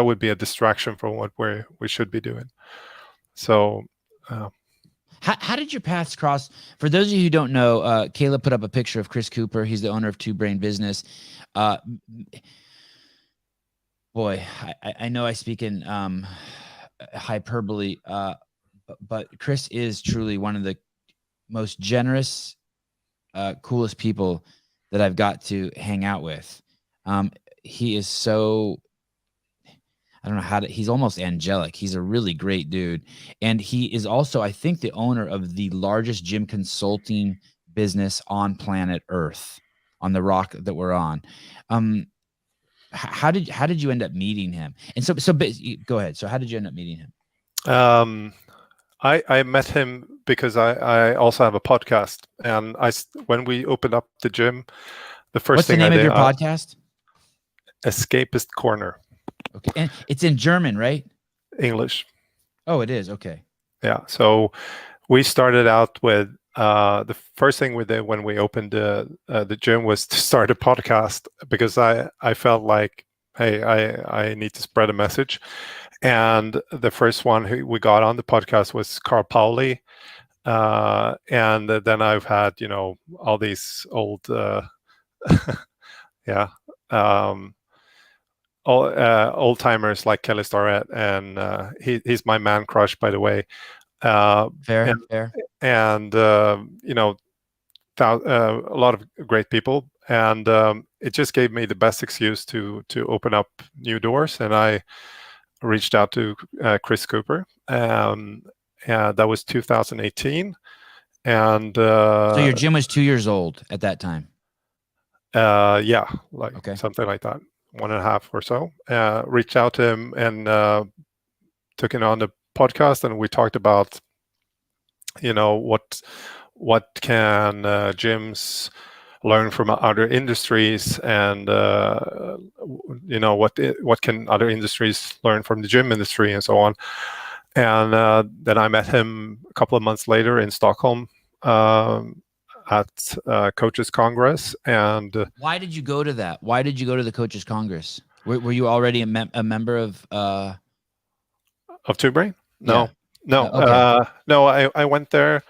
would be a distraction from what we should be doing. So how did your paths cross? For those of you who don't know, Caleb put up a picture of Chris Cooper. He's the owner of Two Brain Business. Boy, I know I speak in hyperbole, but Chris is truly one of the most generous, coolest people that I've got to hang out with. He is so, I don't know he's almost angelic. He's a really great dude. And he is also, I think, the owner of the largest gym consulting business on planet Earth, on the rock that we're on. How did you end up meeting him? And so go ahead. So how did you end up meeting him? I met him because I also have a podcast, and when we opened up the gym, the first thing I did. What's the name of your podcast? Escapist Corner. Okay, and it's in German, right? English. Oh, it is. Okay. Yeah. So we started out with the first thing we did when we opened the gym was to start a podcast, because I felt like hey, I need to spread a message. And the first one who we got on the podcast was Carl Pauli. And then I've had, all these old, yeah, old timers like Kelly Starrett, and he's my man crush, by the way. Fair. And a lot of great people, and it just gave me the best excuse to open up new doors. And I reached out to Chris Cooper, and that was 2018. And So your gym was 2 years old at that time. Yeah, something like that, 1.5 or so. Reached out to him and took him on the podcast, and we talked about, what can gyms learn from other industries, and what can other industries learn from the gym industry, and so on. And then I met him a couple of months later in Stockholm at Coaches Congress. And why did you go to that? Why did you go to the Coaches Congress? Were you already a member of Two Brain? No, yeah. Okay. No. I went there.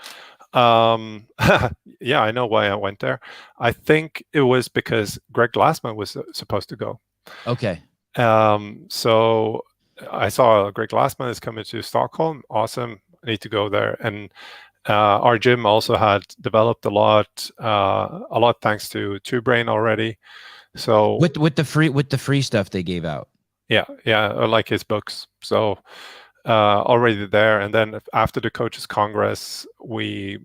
Yeah, I know why I went there. I think it was because Greg Glassman was supposed to go. Okay. So I saw Greg Glassman is coming to Stockholm. Awesome. I need to go there. And our gym also had developed a lot thanks to Two Brain already. So with the free stuff they gave out. Yeah, like his books. So already there. And then after the Coaches Congress, we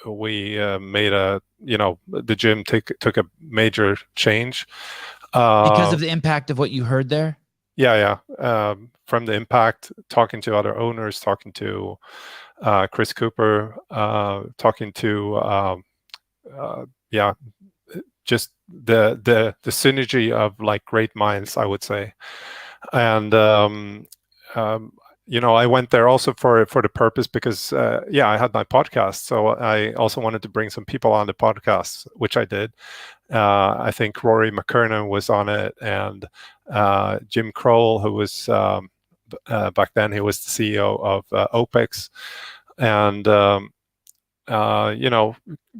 made the gym took a major change because of the impact of what you heard there. Yeah. From the impact, talking to other owners, talking to Chris Cooper, talking to just the synergy of like great minds, I would say. And I went there also for the purpose because I had my podcast, so I also wanted to bring some people on the podcast, which I did. I think Rory McKernan was on it, and Jim Kroll, who was back then he was the CEO of OPEX, and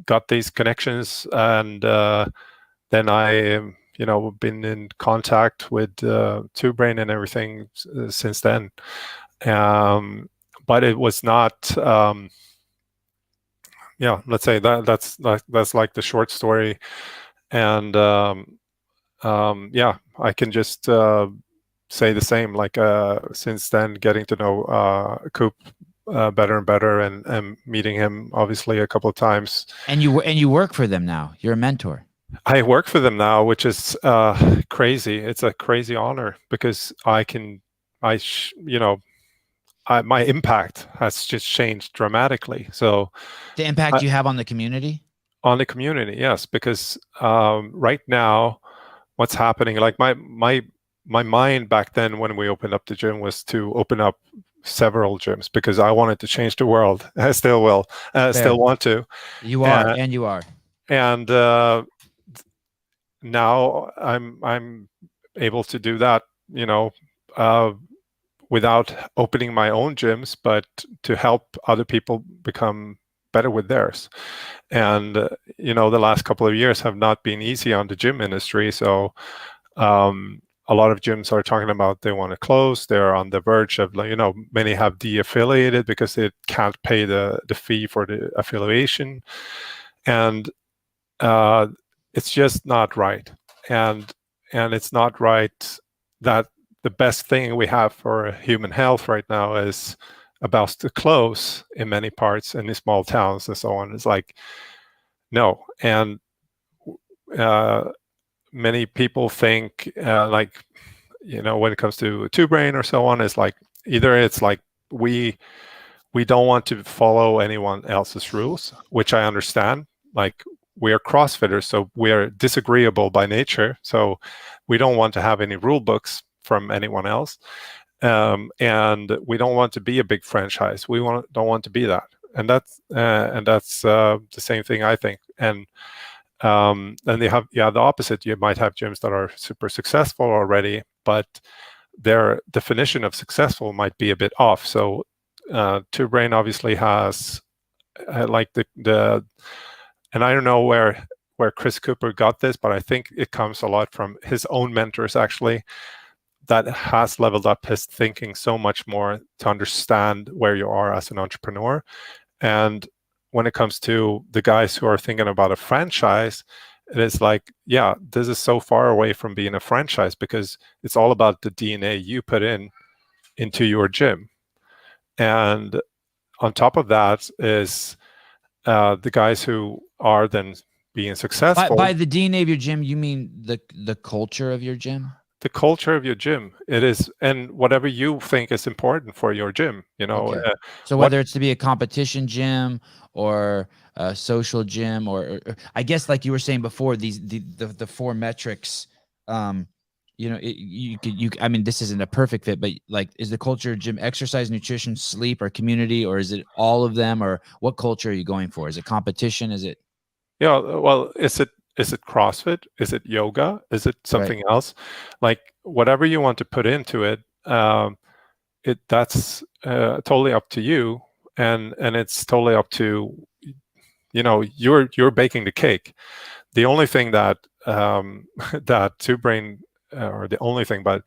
got these connections, and then I been in contact with Two Brain and everything since then. But it was not let's say that's like the short story. And I can just say the same, like since then, getting to know Coop better and better, and meeting him obviously a couple of times. And you work for them now. You're a mentor. I work for them now, which is crazy. It's a crazy honor because my impact has just changed dramatically. So the impact you have on the community? On the community, yes, because right now, what's happening, like my mind back then when we opened up the gym was to open up several gyms because I wanted to change the world. I still will, still want to. You are, and you are. And now I'm able to do that, without opening my own gyms, but to help other people become better with theirs. And the last couple of years have not been easy on the gym industry. So a lot of gyms are talking about they want to close. They're on the verge of, many have de-affiliated because they can't pay the fee for the affiliation. And it's just not right. And it's not right that the best thing we have for human health right now is about to close in many parts, in the small towns and so on. It's like, no. And many people think when it comes to Two Brain or so on, it's like either it's like we don't want to follow anyone else's rules, which I understand. Like, we are CrossFitters, so we are disagreeable by nature. So we don't want to have any rule books from anyone else. And we don't want to be a big franchise. Don't want to be that. And that's the same thing, I think. And Then you have the opposite. You might have gyms that are super successful already, but their definition of successful might be a bit off. So Two Brain obviously has like the and I don't know where Chris Cooper got this, but I think it comes a lot from his own mentors actually, that has leveled up his thinking so much more to understand where you are as an entrepreneur. And when it comes to the guys who are thinking about a franchise, it is like, yeah, this is so far away from being a franchise because it's all about the DNA you put into your gym. And on top of that is the guys who are then being successful. By the DNA of your gym, you mean the culture of your gym? The culture of your gym. It is, and whatever you think is important for your gym, you know. Okay. So whether it's to be a competition gym or a social gym, or I guess like you were saying before, the four metrics, you know, I mean, this isn't a perfect fit, but like, is the culture of gym exercise, nutrition, sleep, or community, or is it all of them, or what culture are you going for? Is it competition? Is it? Yeah, well, is it CrossFit? Is it yoga? Is it something else? Like whatever you want to put into it, that's totally up to you, and it's totally up to, you know, you're baking the cake. The only thing that that Two Brain, or the only thing, but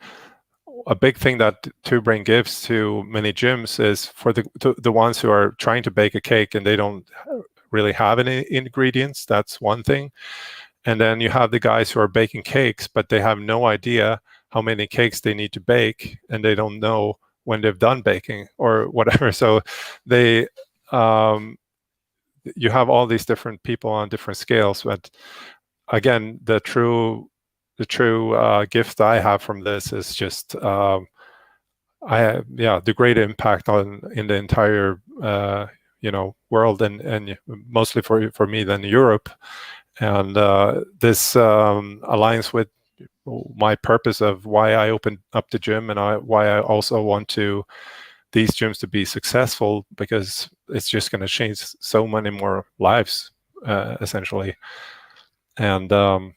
a big thing that Two Brain gives to many gyms is for the ones who are trying to bake a cake and they don't really have any ingredients. That's one thing. And then you have the guys who are baking cakes, but they have no idea how many cakes they need to bake, and they don't know when they've done baking or whatever. So they, you have all these different people on different scales. But again, the true gift I have from this is just the great impact in the entire world, and mostly for me then Europe. And this aligns with my purpose of why I opened up the gym, and why I also want these gyms to be successful, because it's just going to change so many more lives, essentially. And and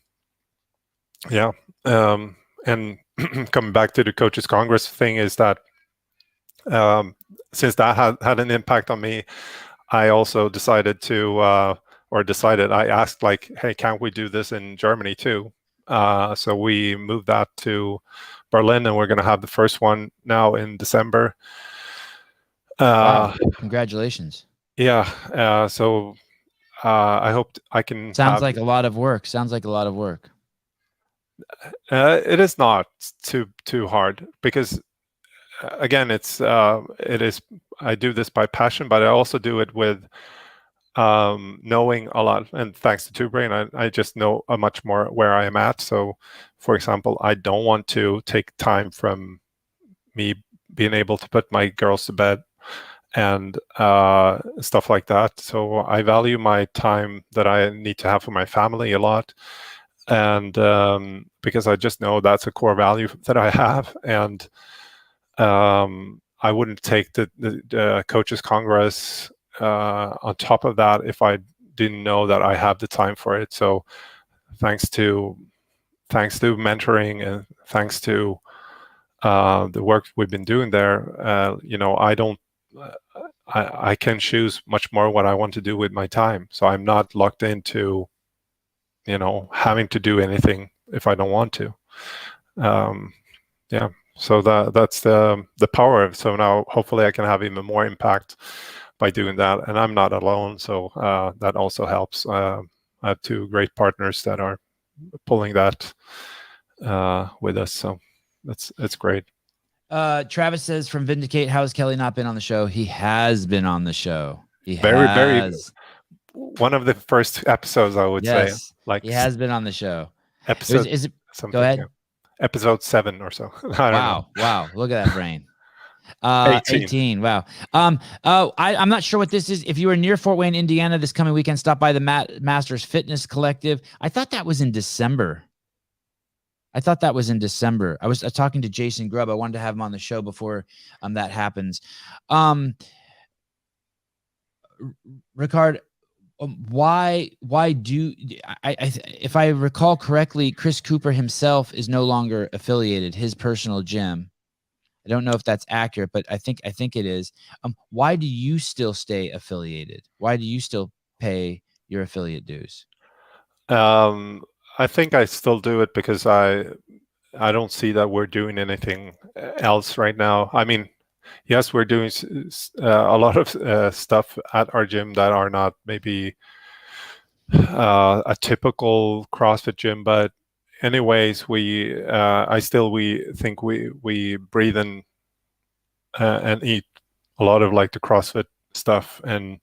coming back to the Coaches Congress thing, is that since that had an impact on me, I also decided I asked, like, hey, can't we do this in Germany too? So we moved that to Berlin, and we're going to have the first one now in December. Wow. Congratulations. Yeah. So I hope I can. Sounds like a lot of work. It is not too hard, because again, it is. I do this by passion, but I also do it with knowing a lot, and thanks to Two Brain, I just know much more where I am at. So, for example, I don't want to take time from me being able to put my girls to bed and stuff like that. So I value my time that I need to have for my family a lot, and because I just know that's a core value that I have. And I wouldn't take the Coaches Congress on top of that if I didn't know that I have the time for it. So thanks to mentoring, and thanks to the work we've been doing there, I can choose much more what I want to do with my time. So I'm not locked into, having to do anything if I don't want to. So that's the power of. So now hopefully I can have even more impact by doing that, and I'm not alone. So that also helps. I have two great partners that are pulling that with us. So it's great. Travis says from Vindicate, how has Kelly not been on the show? He has been on the show. Very one of the first episodes, I would say. Like, he has been on the show. Episode is it something, go ahead. Yeah. Episode 7 or so. I don't know. Wow. Look at that brain. 18. Wow. I'm not sure what this is. If you were near Fort Wayne, Indiana this coming weekend, stop by the Masters Fitness Collective. I thought that was in December. I was talking to Jason Grubb. I wanted to have him on the show before that happens. Rickard, Why do if I recall correctly, Chris Cooper himself is no longer affiliated, his personal gym. I don't know if that's accurate, but I think it is. Why do you still stay affiliated? Why do you still pay your affiliate dues? I think I still do it because I don't see that we're doing anything else right now. I mean, yes, we're doing a lot of stuff at our gym that are not maybe a typical CrossFit gym, but anyways, we think we breathe and eat a lot of like the CrossFit stuff, and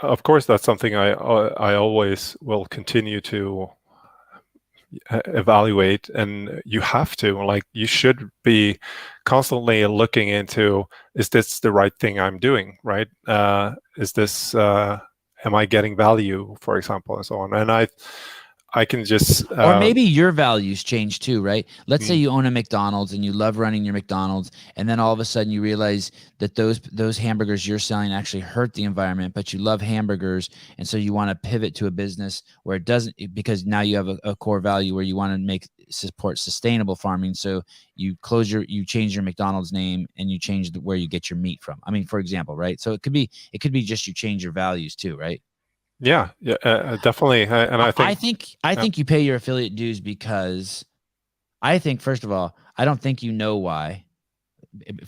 of course that's something I always will continue to evaluate, and you have to, like, you should be constantly looking into, is this the right thing I'm doing, right? Is this am I getting value, for example, and so on. And I can just or maybe your values change too, right? Let's say you own a McDonald's and you love running your McDonald's, and then all of a sudden you realize that those hamburgers you're selling actually hurt the environment, but you love hamburgers, and so you want to pivot to a business where it doesn't, because now you have a core value where you want to support sustainable farming. So you change your McDonald's name and you change where you get your meat from. I mean, for example, right? So it could be just you change your values too, right? Yeah, definitely. And I think you pay your affiliate dues because I think, first of all, I don't think you know why.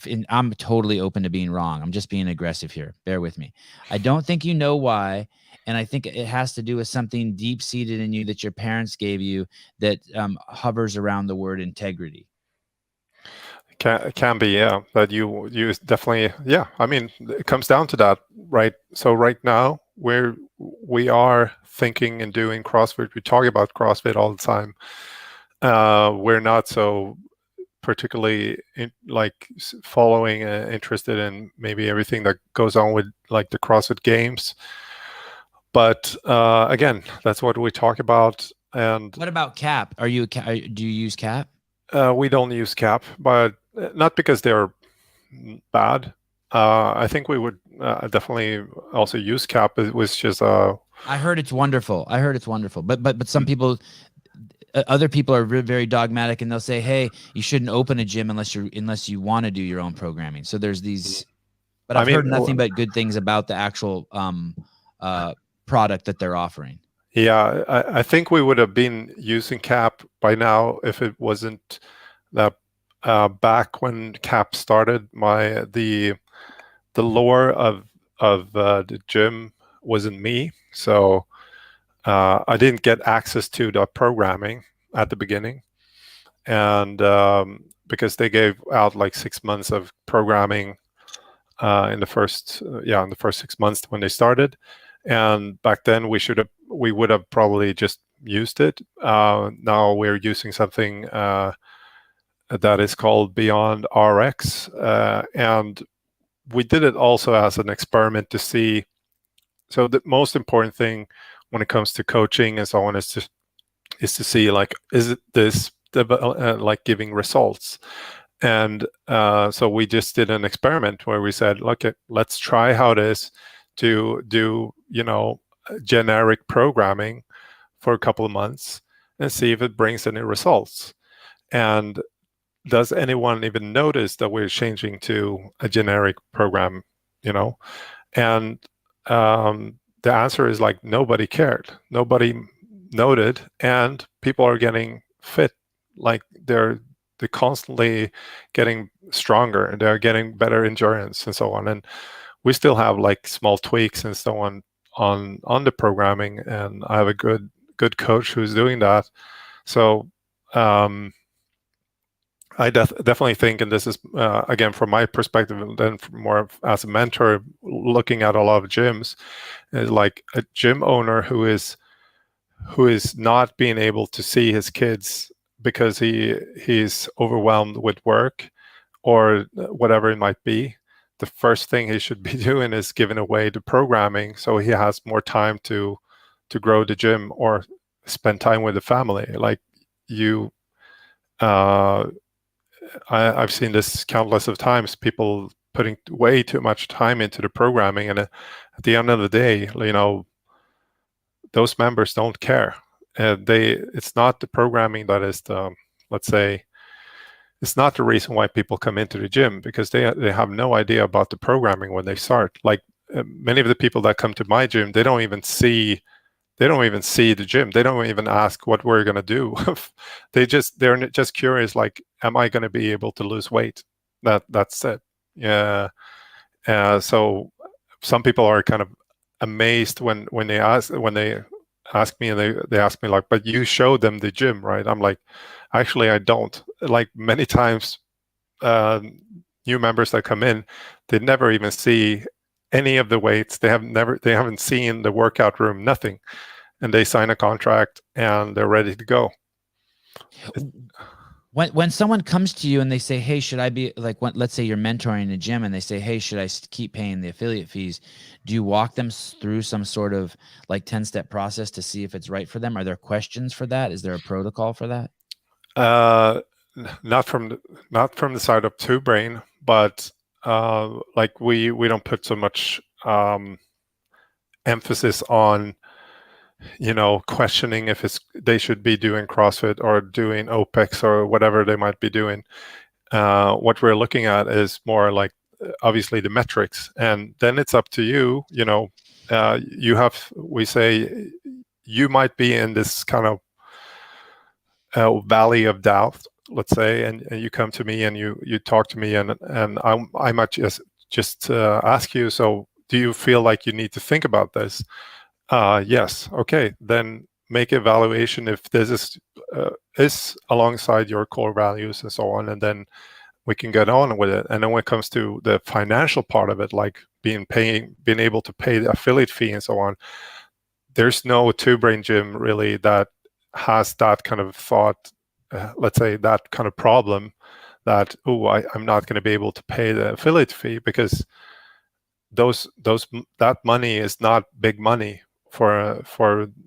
And I'm totally open to being wrong. I'm just being aggressive here. Bear with me. I don't think you know why. And I think it has to do with something deep seated in you that your parents gave you that hovers around the word integrity. Can be, yeah. That you definitely, yeah. I mean, it comes down to that, right? So right now we are thinking and doing CrossFit. We talk about CrossFit all the time. We're not so particularly following interested in maybe everything that goes on with like the CrossFit Games. But again, that's what we talk about. And what about CAP? Do you use CAP? We don't use CAP, but not because they're bad. I think we would definitely also use CAP. It was just I heard it's wonderful. But some people, other people are very dogmatic, and they'll say, "Hey, you shouldn't open a gym unless you want to do your own programming." So there's these, but I've heard nothing but good things about the actual product that they're offering. Yeah, I think we would have been using CAP by now if it wasn't that back when CAP started. The lore of the gym wasn't me, so I didn't get access to the programming at the beginning, and because they gave out like 6 months of programming in the first 6 months when they started, and back then we would have probably just used it. Now we're using something that is called Beyond RX, and we did it also as an experiment to see. So the most important thing when it comes to coaching and so on is to see, like, is it this like giving results? And so we just did an experiment where we said, okay, let's try how it is to do, generic programming for a couple of months and see if it brings any results. And does anyone even notice that we're changing to a generic program, And the answer is like nobody cared. Nobody noted, and people are getting fit. Like they're constantly getting stronger and they're getting better endurance and so on. And we still have like small tweaks and so on the programming, and I have a good coach who's doing that. So I definitely think, and this is again from my perspective, and then more as a mentor looking at a lot of gyms, is like a gym owner who is not being able to see his kids because he's overwhelmed with work or whatever it might be. The first thing he should be doing is giving away the programming so he has more time to grow the gym or spend time with the family. Like I've seen this countless of times. People putting way too much time into the programming, and at the end of the day, those members don't care. It's not the programming that is the, let's say, it's not the reason why people come into the gym, because they have no idea about the programming when they start. Like many of the people that come to my gym, they don't even see the gym. They don't even ask what we're going to do. They're just curious, like, am I going to be able to lose weight? That's it. Yeah. So some people are kind of amazed when they ask me, and they ask me like, but you show them the gym, right? I'm like, actually I don't. Like many times new members that come in, they never even see any of the weights. They haven't seen the workout room, nothing, and they sign a contract and they're ready to go. When someone comes to you and they say, hey, should I be like, let's say you're mentoring a gym and they say, hey, should I keep paying the affiliate fees? Do you walk them through some sort of like 10-step process to see if it's right for them? Are there questions for that? Is there a protocol for that? Not from the side of Two Brain, but like we don't put so much emphasis on questioning if they should be doing CrossFit or doing OPEX or whatever they might be doing. What we're looking at is more like obviously the metrics, and then it's up to you. We say you might be in this kind of valley of doubt, let's say, and you come to me and you talk to me, and I might just ask you, so do you feel like you need to think about this? Yes. Okay. Then make evaluation if this is alongside your core values and so on, and then we can get on with it. And then when it comes to the financial part of it, like being able to pay the affiliate fee and so on, there's no Two Brain gym really that has that kind of thought, let's say that kind of problem that, I'm not going to be able to pay the affiliate fee, because that money is not big money for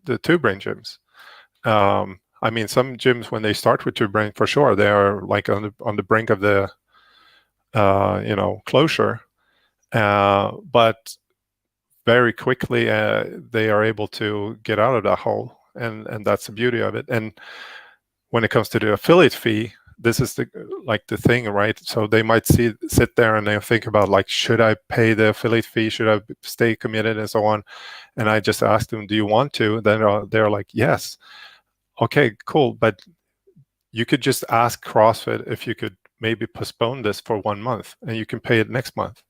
the Two Brain gyms. I mean, some gyms, when they start with Two Brain, for sure, they are like on the brink of the closure, but very quickly they are able to get out of that hole, and that's the beauty of it. And when it comes to the affiliate fee, this is the thing, right? So they might sit there and they think about, like, should I pay the affiliate fee? Should I stay committed and so on? And I just asked them, do you want to? Then they're like, yes. Okay, cool. But you could just ask CrossFit if you could maybe postpone this for 1 month, and you can pay it next month.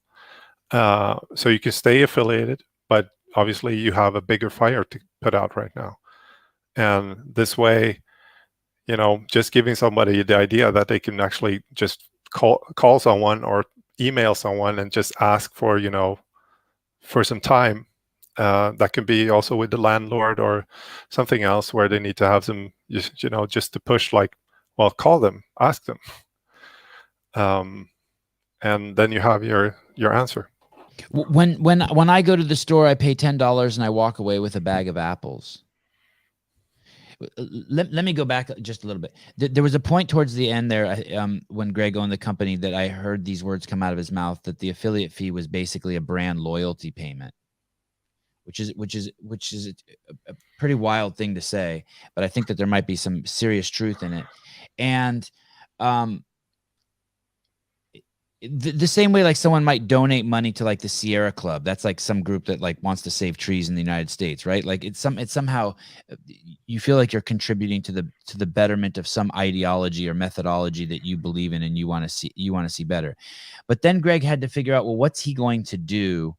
So you can stay affiliated, but obviously you have a bigger fire to put out right now. And this way, just giving somebody the idea that they can actually just call someone or email someone and just ask for, for some time. That can be also with the landlord or something else where they need to have some, just to push, like, well, call them, ask them. And then you have your answer. When I go to the store, I pay $10 and I walk away with a bag of apples. Let me go back just a little bit. There was a point towards the end there, when Greg owned the company, that I heard these words come out of his mouth, that the affiliate fee was basically a brand loyalty payment, which is a pretty wild thing to say, but I think that there might be some serious truth in it. And the same way, like, someone might donate money to, like, the Sierra Club. That's like some group that, like, wants to save trees in the United States, right? Like, it's somehow you feel like you're contributing to the betterment of some ideology or methodology that you believe in and you want to see better. But then Greg had to figure out, well, what's he going to do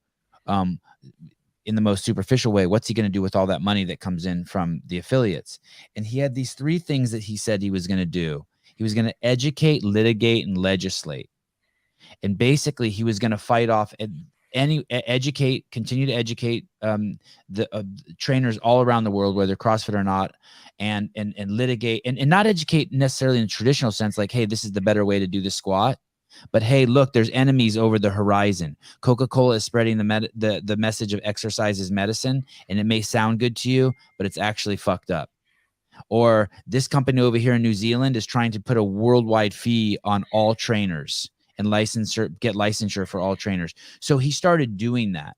in the most superficial way? What's he going to do with all that money that comes in from the affiliates? And he had these 3 things that he said he was going to do. He was going to educate, litigate, and legislate. And basically, he was going to fight off continue to educate the trainers all around the world, whether CrossFit or not, and litigate, and not educate necessarily in a traditional sense, like, hey, this is the better way to do the squat. But hey, look, there's enemies over the horizon. Coca-Cola is spreading the message of exercise is medicine, and it may sound good to you, but it's actually fucked up. Or this company over here in New Zealand is trying to put a worldwide fee on all trainers, and get licensure for all trainers. So he started doing that.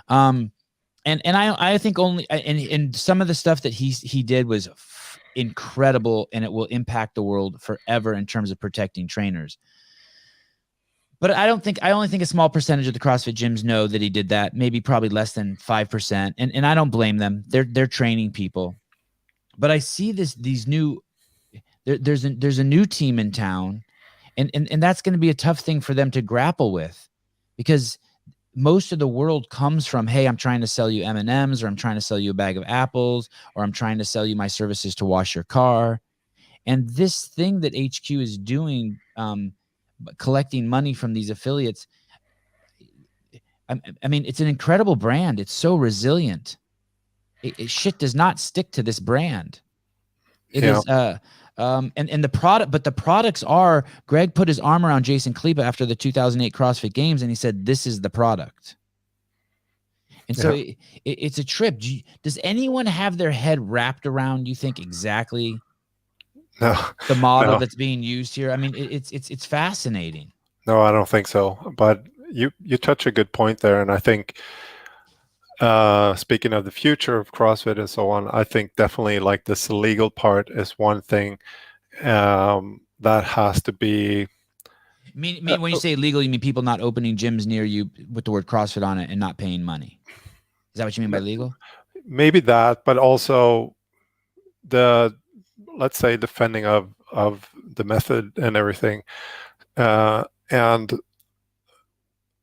And I think and some of the stuff that he did was incredible, and it will impact the world forever in terms of protecting trainers. But I only think a small percentage of the CrossFit gyms know that he did that. Maybe probably less than 5%. And I don't blame them. They're training people. But I see these new there's a new team in town, and that's going to be a tough thing for them to grapple with, because most of the world comes from, hey, I'm trying to sell you M&Ms, or I'm trying to sell you a bag of apples, or I'm trying to sell you my services to wash your car. And this thing that HQ is doing, collecting money from these affiliates, I mean, it's an incredible brand. It's so resilient. Shit does not stick to this brand. It is and the product, but the products are, Greg put his arm around Jason Kleba after the 2008 CrossFit Games, and he said, this is the product. And so it's a trip. Does anyone have their head wrapped around, you think, exactly the model that's being used here? I mean, it's fascinating. No, I don't think so. But you touch a good point there, and I think, speaking of the future of CrossFit and so on, I think definitely like this legal part is one thing that has to be. When you say legal, you mean people not opening gyms near you with the word CrossFit on it and not paying money? Is that what you mean by legal? Maybe that, but also let's say defending of the method and everything, and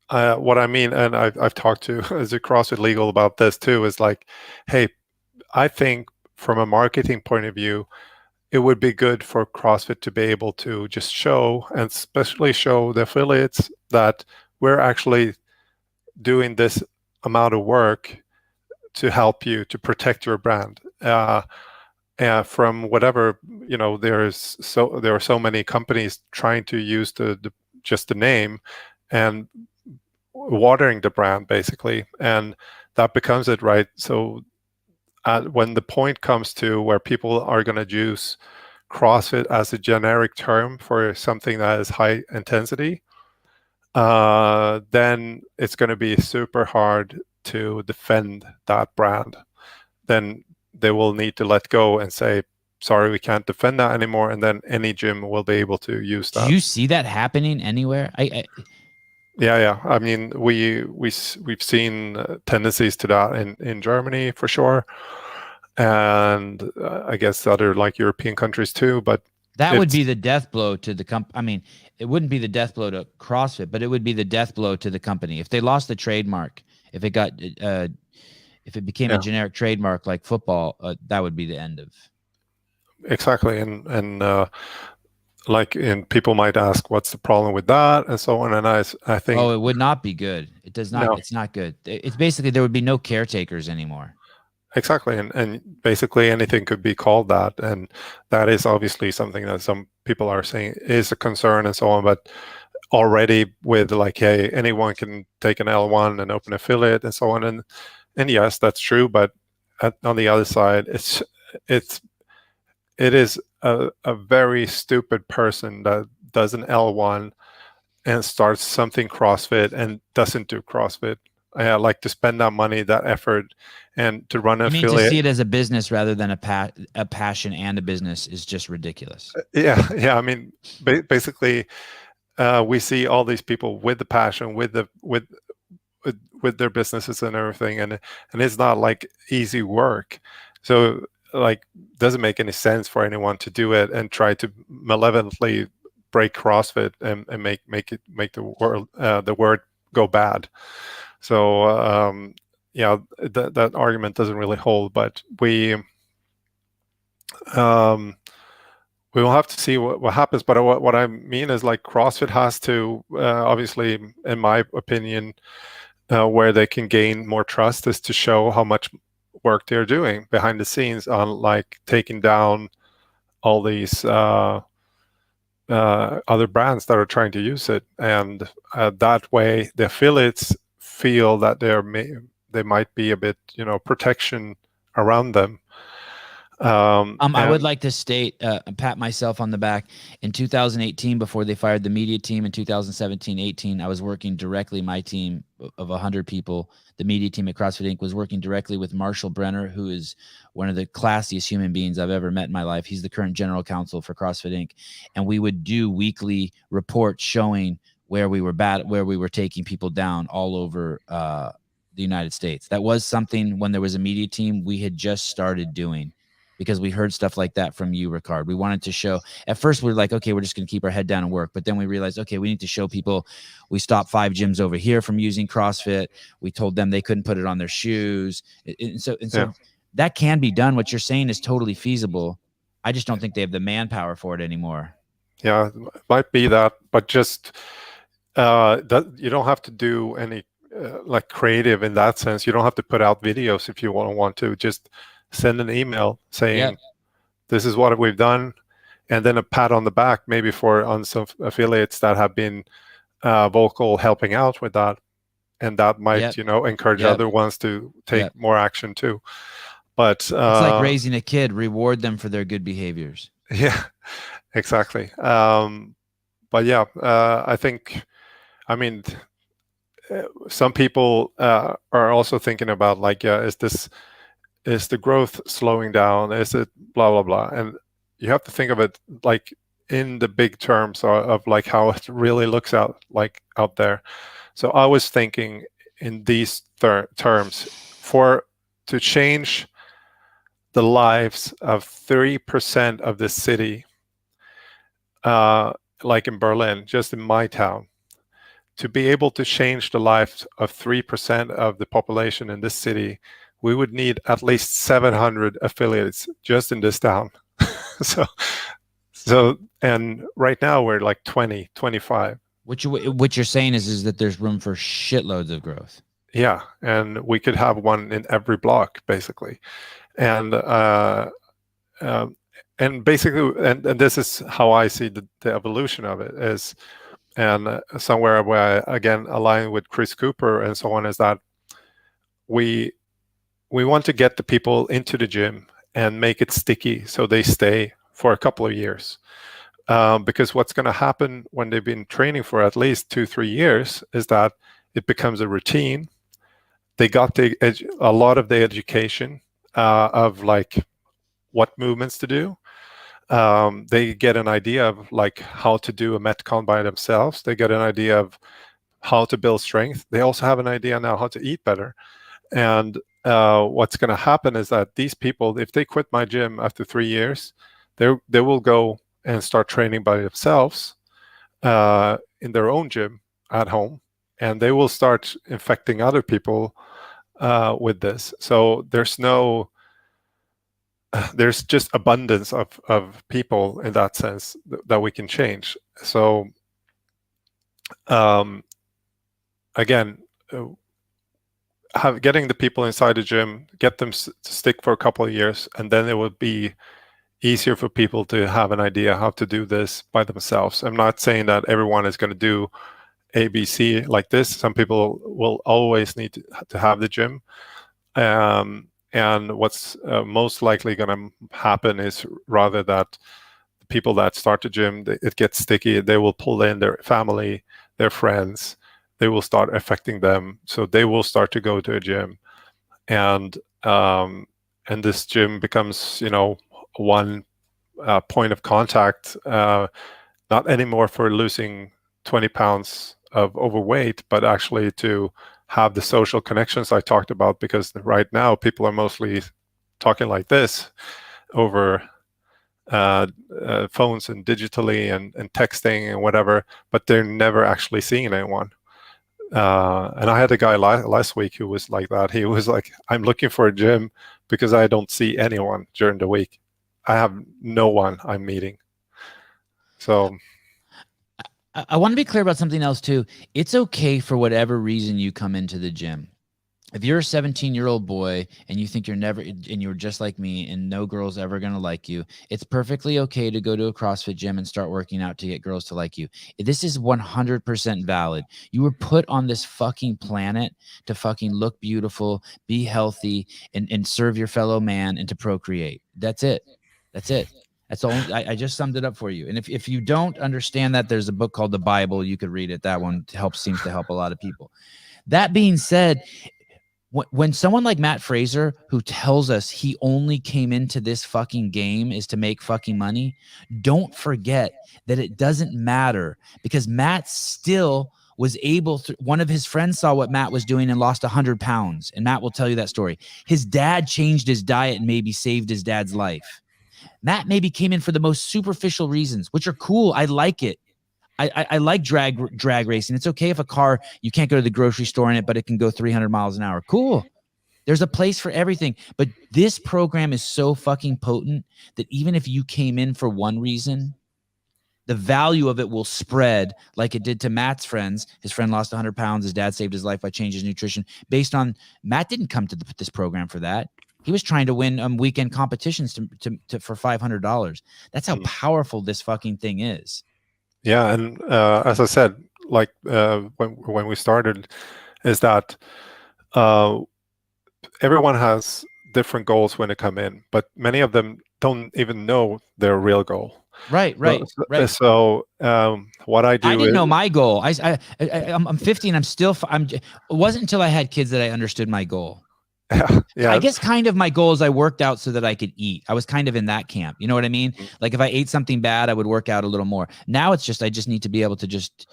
what I mean, and I've talked to as a CrossFit legal about this too, is like, hey, I think from a marketing point of view, it would be good for CrossFit to be able to just show, and especially show the affiliates, that we're actually doing this amount of work to help you to protect your brand from whatever, there are so many companies trying to use just the name and watering the brand basically, and that becomes it, right? So when the point comes to where people are going to use CrossFit as a generic term for something that is high intensity, then it's going to be super hard to defend that brand. Then they will need to let go and say, sorry, we can't defend that anymore, and then any gym will be able to use that. Do you see that happening anywhere? Yeah. I mean, we've seen tendencies to that in Germany for sure, and I guess other like European countries too. But that would be the death blow to the company. I mean, it wouldn't be the death blow to CrossFit, but it would be the death blow to the company if they lost the trademark. If it got, if it became a generic trademark like football, that would be the end of. Exactly, and people might ask, what's the problem with that, and so on. And I think, it would not be good. It does not. No. It's not good. It's basically there would be no caretakers anymore. Exactly, and basically anything could be called that, and that is obviously something that some people are saying is a concern and so on. But already with like, hey, anyone can take an L1 and open affiliate and so on, and yes, that's true. But on the other side, it is a very stupid person that does an L1 and starts something CrossFit and doesn't do CrossFit. I like to spend that money, that effort, and to run an affiliate. You mean to see it as a business rather than a passion and a business is just ridiculous. Yeah. I mean, basically, we see all these people with the passion, with their businesses and everything, and it's not like easy work. So like, doesn't make any sense for anyone to do it and try to malevolently break CrossFit and make the word go bad. So that argument doesn't really hold. But we will have to see what happens. But what I mean is, like, CrossFit has to obviously, in my opinion, where they can gain more trust is to show how much work they're doing behind the scenes on, like, taking down all these other brands that are trying to use it, and that way the affiliates feel that they might be a bit, protection around them. I would And like to state, pat myself on the back. In 2018, before they fired the media team, in 2017-18, I was working directly. My team of 100 people, the media team at CrossFit Inc., was working directly with Marshall Brenner, who is one of the classiest human beings I've ever met in my life. He's the current general counsel for CrossFit Inc., and we would do weekly reports showing where we were bad, where we were taking people down all over the United States. That was something when there was a media team we had just started doing, because we heard stuff like that from you, Rickard. We wanted to show. At first, we were like, okay, we're just going to keep our head down and work. But then we realized, okay, we need to show people. We stopped 5 gyms over here from using CrossFit. We told them they couldn't put it on their shoes. And so yeah, that can be done. What you're saying is totally feasible. I just don't think they have the manpower for it anymore. yeah, it might be that, but just that you don't have to do any like creative in that sense. You don't have to put out videos if you want to. Just send an email saying, Yep. this is what we've done, and then a pat on the back, maybe on some affiliates that have been vocal helping out with that, and that might Yep. encourage Yep. other ones to take Yep. more action too. But It's like raising a kid. Reward them for their good behaviors. yeah, exactly. But yeah, I think, I mean, some people are also thinking about like, yeah, is the growth slowing down? Is it blah blah blah? And you have to think of it like in the big terms of like how it really looks out there. So I was thinking in these terms, to change the lives of 3% of the city, like in Berlin, just in my town, to be able to change the lives of 3% of the population in this city, we would need at least 700 affiliates just in this town. so, and right now we're like 20, 25. What you're saying is that there's room for shitloads of growth. Yeah, and we could have one in every block, basically. And basically, and this is how I see the evolution of it is, and somewhere where I, again, align with Chris Cooper and so on, is that we want to get the people into the gym and make it sticky so they stay for a couple of years. Because what's going to happen when they've been training for at least 2-3 years is that it becomes a routine. They got a lot of the education of like what movements to do. They get an idea of like how to do a Metcon by themselves. They get an idea of how to build strength. They also have an idea now how to eat better. And what's going to happen is that these people, if they quit my gym after 3 years, they will go and start training by themselves in their own gym at home, and they will start infecting other people with this. So there's just abundance of people in that sense that we can change. So again, getting the people inside the gym, get them to stick for a couple of years, and then it would be easier for people to have an idea how to do this by themselves. I'm not saying that everyone is going to do ABC like this. Some people will always need to have the gym. And what's most likely going to happen is rather that the people that start the gym, it gets sticky. They will pull in their family, their friends. They will start affecting them. So they will start to go to a gym. And this gym becomes, one point of contact, not anymore for losing 20 pounds of overweight, but actually to have the social connections I talked about, because right now people are mostly talking like this over phones and digitally and texting and whatever, but they're never actually seeing anyone. And I had a guy last week who was like that. He was like, I'm looking for a gym because I don't see anyone during the week. I have no one I'm meeting. So I want to be clear about something else too. It's okay for whatever reason you come into the gym. if you're a 17-year-old boy and you think and you're just like me and no girl's ever going to like you, it's perfectly okay to go to a CrossFit gym and start working out to get girls to like you. This is 100% valid. You were put on this fucking planet to fucking look beautiful, be healthy, and serve your fellow man and to procreate. That's it. That's it. That's all. I just summed it up for you. And if you don't understand that, there's a book called the Bible. You could read it. That one seems to help a lot of people. That being said, when someone like Matt Fraser, who tells us he only came into this fucking game is to make fucking money, don't forget that it doesn't matter, because Matt still was able to. One of his friends saw what Matt was doing and lost 100 pounds. And Matt will tell you that story. His dad changed his diet and maybe saved his dad's life. Matt maybe came in for the most superficial reasons, which are cool. I like it. I like drag racing. It's okay if a car, you can't go to the grocery store in it, but it can go 300 miles an hour. Cool. There's a place for everything. But this program is so fucking potent that even if you came in for one reason, the value of it will spread like it did to Matt's friends. His friend lost 100 pounds. His dad saved his life by changing his nutrition. Based on, Matt didn't come to this program for that. He was trying to win weekend competitions for $500. That's how powerful this fucking thing is. Yeah, and as I said, like when we started, is that everyone has different goals when they come in, but many of them don't even know their real goal. Right. So what I do, I didn't know my goal. I'm 50 and it wasn't until I had kids that I understood my goal. Yeah. I guess kind of my goal is I worked out so that I could eat. I was kind of in that camp. You know what I mean? Like if I ate something bad, I would work out a little more. Now it's just, I just need to be able to just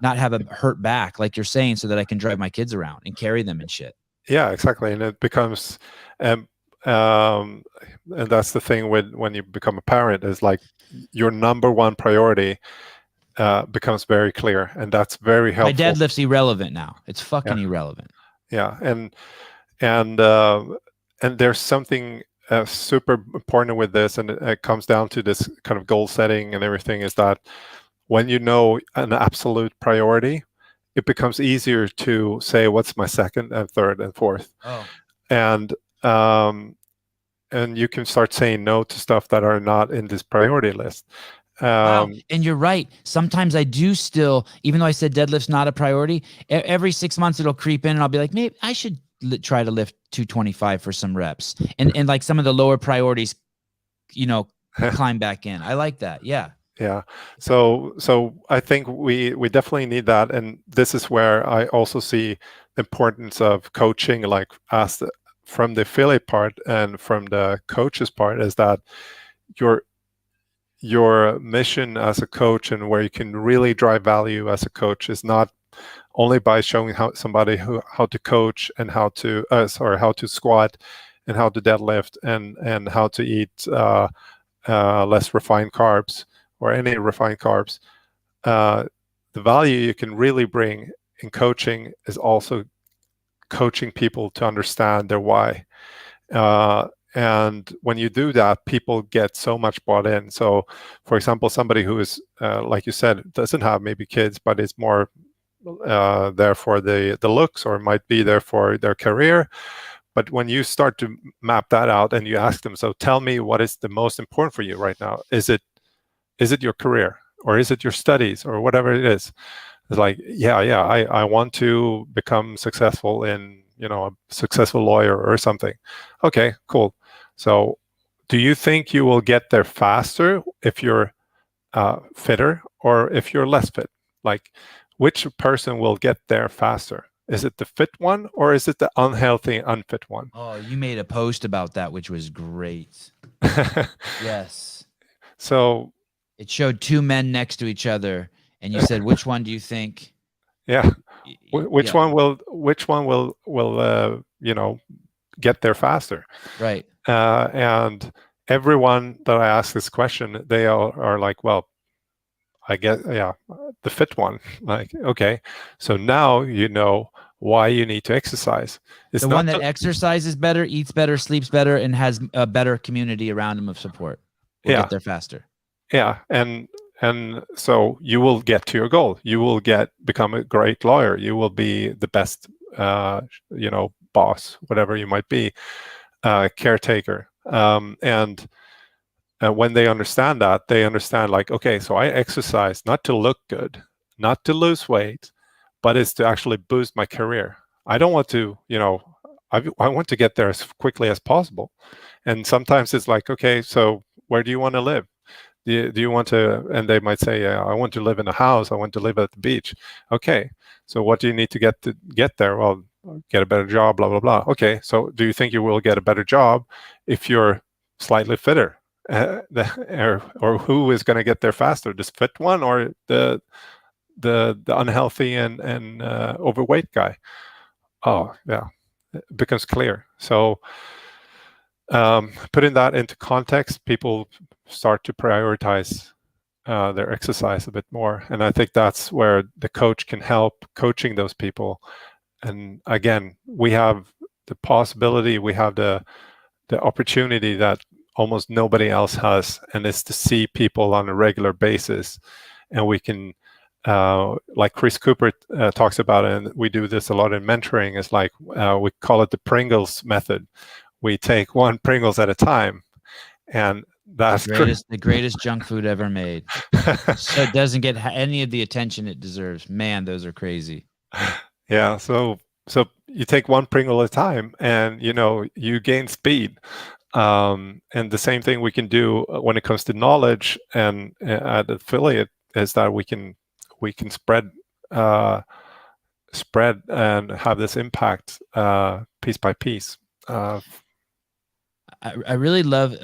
not have a hurt back, like you're saying, so that I can drive my kids around and carry them and shit. Yeah, exactly. And it becomes, and that's the thing when you become a parent, is like your number one priority becomes very clear, and that's very helpful. My deadlift's irrelevant now. It's fucking irrelevant. Yeah, and there's something super important with this, and it comes down to this kind of goal setting and everything, is that when you know an absolute priority, it becomes easier to say what's my second and third and fourth. And you can start saying no to stuff that are not in this priority list. Wow. And you're right. Sometimes I do still, even though I said deadlift's not a priority, every 6 months it'll creep in and I'll be like, maybe I should try to lift 225 for some reps, and like some of the lower priorities, climb back in. I like that. Yeah. So I think we definitely need that, and this is where I also see the importance of coaching, like from the affiliate part and from the coach's part, is that your mission as a coach and where you can really drive value as a coach is not only by showing how to coach and how to squat and how to deadlift and how to eat less refined carbs or any refined carbs. The value you can really bring in coaching is also coaching people to understand their why. And when you do that, people get so much bought in. So, for example, somebody who is, like you said, doesn't have maybe kids, but is more there for the looks, or might be there for their career. But when you start to map that out and you ask them, so tell me what is the most important for you right now? Is it your career, or is it your studies, or whatever it is? It's like, I want to become successful in, a successful lawyer or something. Okay, cool. So do you think you will get there faster if you're fitter or if you're less fit? Like, which person will get there faster? Is it the fit one, or is it the unhealthy, unfit one? Oh, you made a post about that, which was great. Yes. So it showed two men next to each other, and you said, which one do you think? Yeah. Which one will get there faster? Right. And everyone that I ask this question, they are like, well, I guess, the fit one. Like, okay, so now you know why you need to exercise. It's the one that exercises better, eats better, sleeps better, and has a better community around him of support will get there faster. Yeah, and so you will get to your goal. You will become a great lawyer. You will be the best, boss, whatever you might be, caretaker. And when they understand that, they understand like, okay, so I exercise not to look good, not to lose weight, but it's to actually boost my career. I don't want to, I want to get there as quickly as possible. And sometimes it's like, okay, so where do you want to live? Do you want to, and they might say, I want to live in a house. I want to live at the beach. Okay, so what do you need to get there? Well, get a better job, blah, blah, blah. Okay, so do you think you will get a better job if you're slightly fitter? Or who is going to get there faster, this fit one or the unhealthy and overweight guy? Oh, yeah, it becomes clear. So putting that into context, people start to prioritize their exercise a bit more. And I think that's where the coach can help coaching those people. And again, we have the possibility, we have the opportunity that almost nobody else has, and it's to see people on a regular basis. And we can, like Chris Cooper talks about it, and we do this a lot in mentoring, it's like we call it the Pringles method. We take one Pringles at a time, and that's the greatest junk food ever made. So it doesn't get any of the attention it deserves. Man, those are crazy. Yeah, so you take one Pringle at a time, and you gain speed. And the same thing we can do when it comes to knowledge and at affiliate is that we can spread and have this impact piece by piece. I really love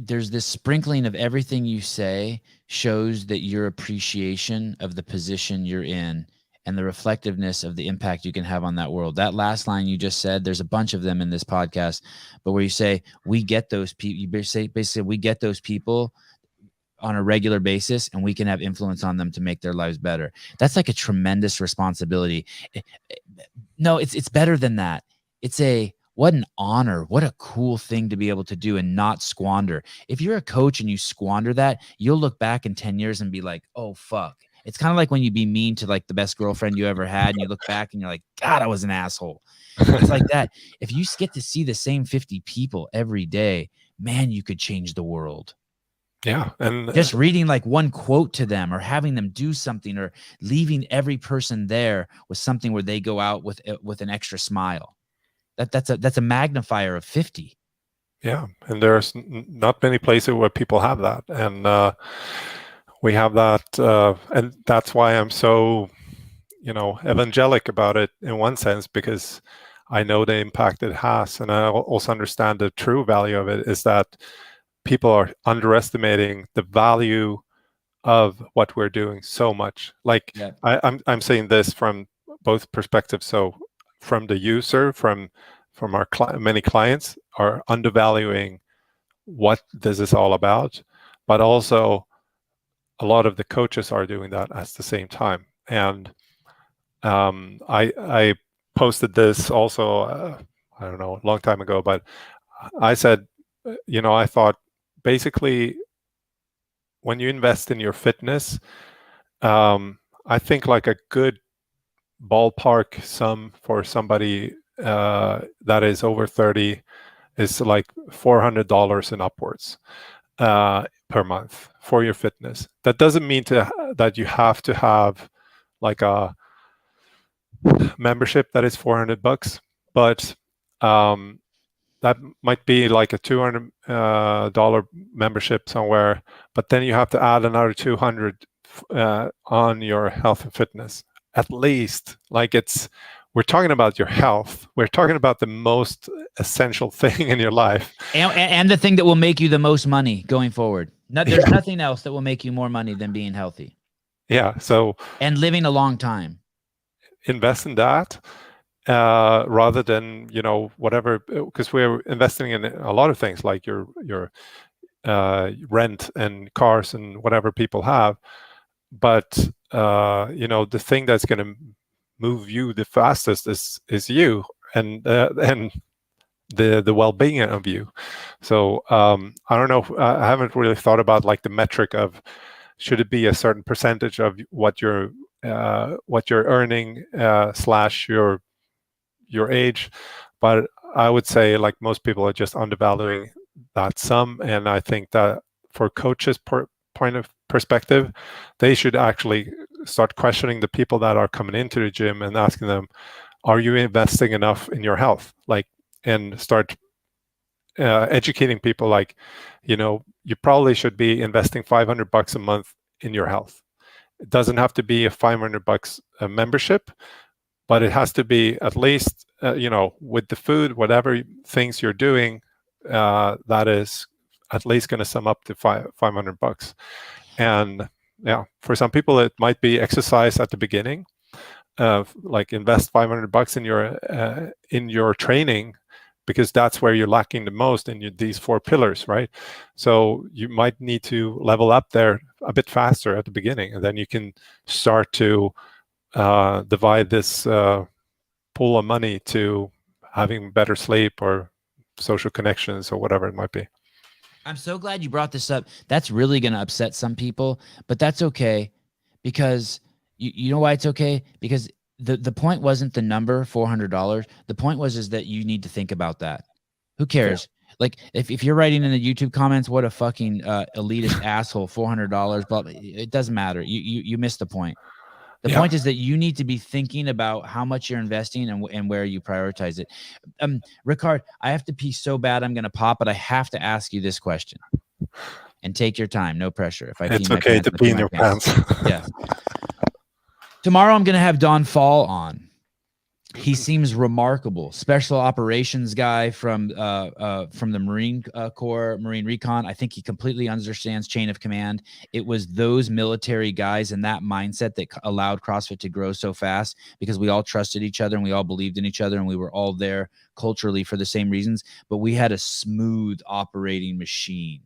there's this sprinkling of everything you say shows that your appreciation of the position you're in and the reflectiveness of the impact you can have on that world. That last line you just said, there's a bunch of them in this podcast, but where you say, we get those people, you basically, we get those people on a regular basis and we can have influence on them to make their lives better. That's like a tremendous responsibility. No, it's better than that. What an honor, what a cool thing to be able to do and not squander. If you're a coach and you squander that, you'll look back in 10 years and be like, oh, fuck. It's kind of like when you be mean to like the best girlfriend you ever had and you look back and you're like, God, I was an asshole. It's like that. If you get to see the same 50 people every day, man, you could change the world. Yeah. And just reading like one quote to them or having them do something or leaving every person there with something where they go out with an extra smile. That's a magnifier of 50. Yeah. And there's not many places where people have that. And we have that. And that's why I'm so, evangelic about it in one sense, because I know the impact it has. And I also understand the true value of it is that people are underestimating the value of what we're doing so much. Like, yeah. I'm saying this from both perspectives. So from the user, from our many clients are undervaluing what this is all about, but also a lot of the coaches are doing that at the same time. And I posted this also, I don't know, a long time ago, but I said, I thought basically when you invest in your fitness, I think like a good ballpark sum for somebody that is over 30 is like $400 and upwards per month for your fitness. That doesn't mean that you have to have like a membership that is $400, but that might be like a $200 membership somewhere, but then you have to add another 200 on your health and fitness. At least, like we're talking about your health. We're talking about the most essential thing in your life. And the thing that will make you the most money going forward. There's nothing else that will make you more money than being healthy. Yeah. So. And living a long time. Invest in that rather than, whatever, because we're investing in a lot of things like your rent and cars and whatever people have. But, the thing that's going to move you the fastest is you and the well-being of you. So I don't know. I haven't really thought about like the metric of should it be a certain percentage of what you're earning / your age, But I would say, like, most people are just undervaluing that sum. And I think that for coaches' point of perspective, they should actually start questioning the people that are coming into the gym and asking them, are you investing enough in your health? Like, and start educating people, like, you probably should be investing $500 a month in your health. It doesn't have to be a $500 membership, but it has to be at least, with the food, whatever things you're doing, that is at least going to sum up to $500. And yeah, for some people, it might be exercise at the beginning. Like, invest $500 in your training, because that's where you're lacking the most in these 4 pillars, right? So you might need to level up there a bit faster at the beginning, and then you can start to divide this pool of money to having better sleep or social connections or whatever it might be. I'm so glad you brought this up. That's really going to upset some people, but that's okay, because you know why it's okay? Because the point wasn't the number $400. The point is that you need to think about that. Who cares? Yeah. Like, if you're writing in the YouTube comments, what a fucking elitist asshole, $400, blah, it doesn't matter. You missed the point. The point is that you need to be thinking about how much you're investing and where you prioritize it. Rickard, I have to pee so bad I'm going to pop, but I have to ask you this question. And take your time, no pressure. If I it's okay to pee in your pants. Yeah. Tomorrow I'm going to have Don Fall on. He seems remarkable. Special operations guy from the Marine Corps, Marine Recon. I think he completely understands chain of command. It was those military guys and that mindset that allowed CrossFit to grow so fast, because we all trusted each other and we all believed in each other and we were all there culturally for the same reasons. But we had a smooth operating machine.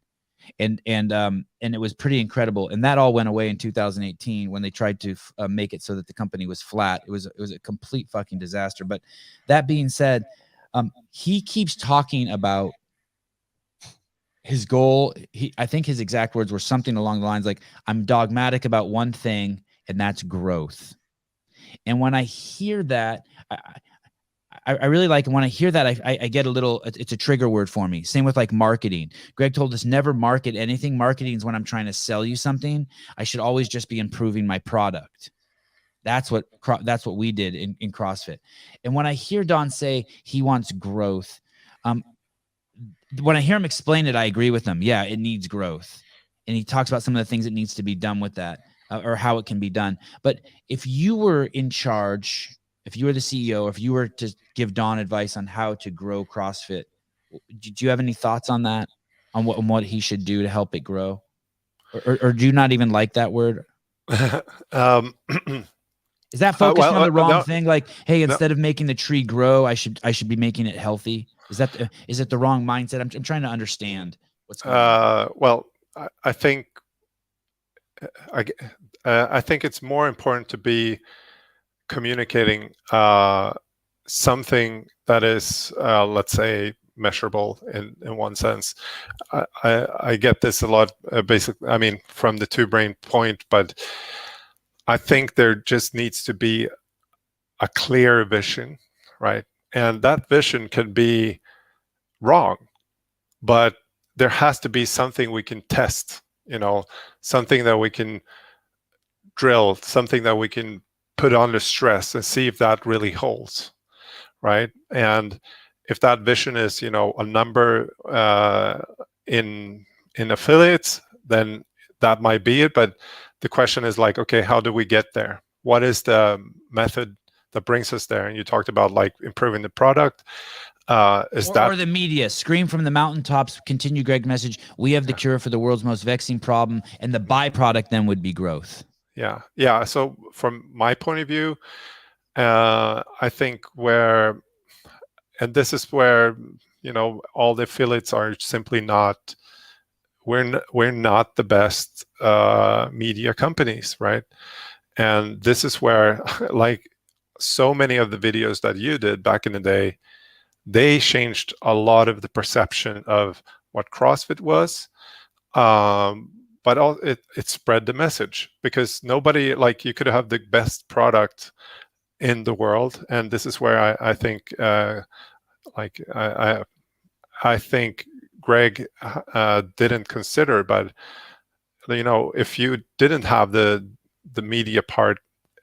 And it was pretty incredible. And that all went away in 2018 when they tried to make it so that the company was flat. It was a complete fucking disaster. But that being said, he keeps talking about his goal. I think his exact words were something along the lines like, I'm dogmatic about one thing, and that's growth. And when I hear that, I really like it. When I hear that, I get a little, it's a trigger word for me. Same with like marketing. Greg told us never market anything. Marketing is when I'm trying to sell you something. I should always just be improving my product. That's what we did in CrossFit. And when I hear Don say he wants growth, when I hear him explain it, I agree with him. Yeah, it needs growth. And he talks about some of the things that needs to be done with that, or how it can be done. But if you were in charge, if you were the CEO, if you were to give Don advice on how to grow CrossFit, do you have any thoughts on that? On what he should do to help it grow? Or do you not even like that word? Is that focused on the wrong thing? Like, hey, instead of making the tree grow, I should be making it healthy. Is it the wrong mindset? I'm trying to understand what's going on. Well, I think it's more important to be communicating something that is, let's say, measurable in one sense. I get this a lot, basically, I mean, from the 2-brain point, but I think there just needs to be a clear vision, right? And that vision can be wrong, but there has to be something we can test, something that we can drill, something that we can put under stress and see if that really holds, right? And if that vision is, a number in affiliates, then that might be it. But the question is like, okay, how do we get there? What is the method that brings us there? And you talked about like improving the product. Or the media scream from the mountaintops, continue Greg's message. We have the cure for the world's most vexing problem. And the byproduct then would be growth. Yeah. So from my point of view, I think and this is where, all the affiliates are simply not, we're not the best media companies, right? And this is where, like so many of the videos that you did back in the day, they changed a lot of the perception of what CrossFit was. But it spread the message, because nobody, like, you could have the best product in the world. And this is where I think like I think Greg didn't consider, but if you didn't have the media part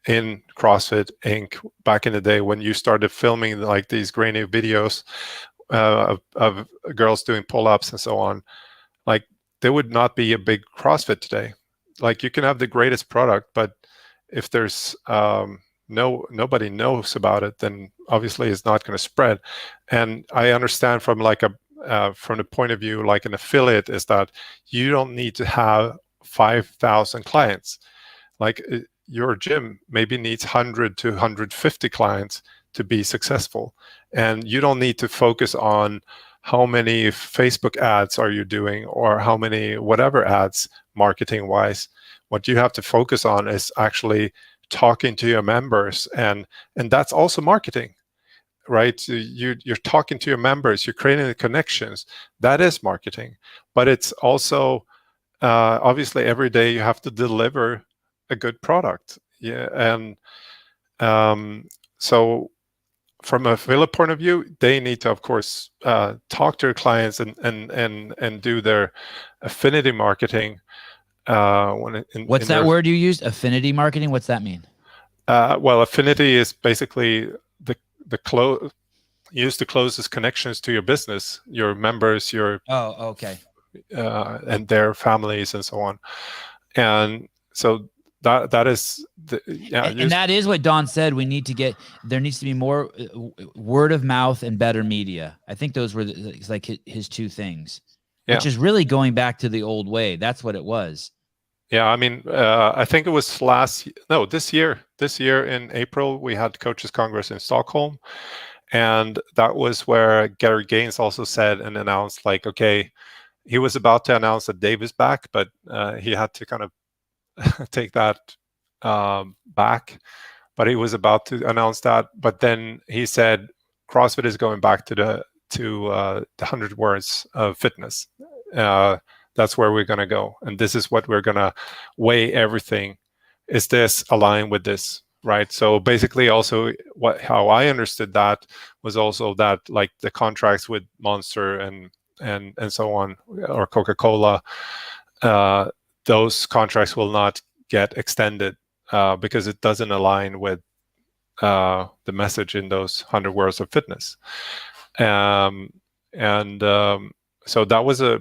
in CrossFit Inc. back in the day when you started filming like these grainy videos of girls doing pull-ups and so on, like there would not be a big CrossFit today. Like you can have the greatest product, but if there's nobody knows about it, then obviously it's not going to spread. And I understand from like from the point of view like an affiliate is that you don't need to have 5,000 clients. Like your gym maybe needs 100 to 150 clients to be successful, and you don't need to focus on how many Facebook ads are you doing or how many whatever ads marketing wise. What you have to focus on is actually talking to your members, and that's also marketing, right? So you're talking to your members, you're creating the connections. That is marketing, but it's also obviously every day you have to deliver a good product. Yeah, and so from a affiliate point of view, they need to, of course, talk to their clients and do their affinity marketing. What's that word you used? Affinity marketing. What's that mean? Well, affinity is basically use the closest connections to your business, your members, your okay, and their families and so on. And so that is and that is what Don said. There needs to be more word of mouth and better media. I think those were like his two things, which is really going back to the old way. That's what it was. Yeah, I mean, I think it was this year in April, we had Coaches Congress in Stockholm. And that was where Gary Gaines also said and announced, like, okay, he was about to announce that Dave is back, but he had to kind of take that back. But he was about to announce that. But then he said, CrossFit is going back to the 100 words of fitness. That's where we're going to go. And this is what we're going to weigh everything. Is this aligned with this? Right. So basically also how I understood that was also that like the contracts with Monster and so on, or Coca-Cola, those contracts will not get extended because it doesn't align with the message in those 100 words of fitness. So that was a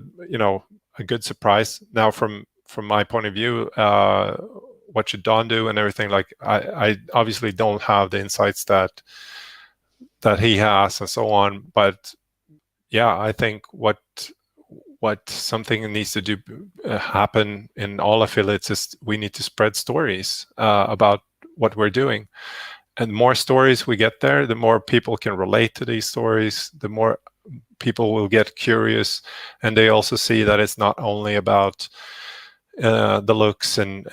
good surprise. Now from my point of view, what should Don do and everything, like I obviously don't have the insights that he has and so on, but yeah, I think what something needs to do happen in all affiliates is we need to spread stories about what we're doing, and the more stories we get there, the more people can relate to these stories, the more people will get curious, and they also see that it's not only about the looks and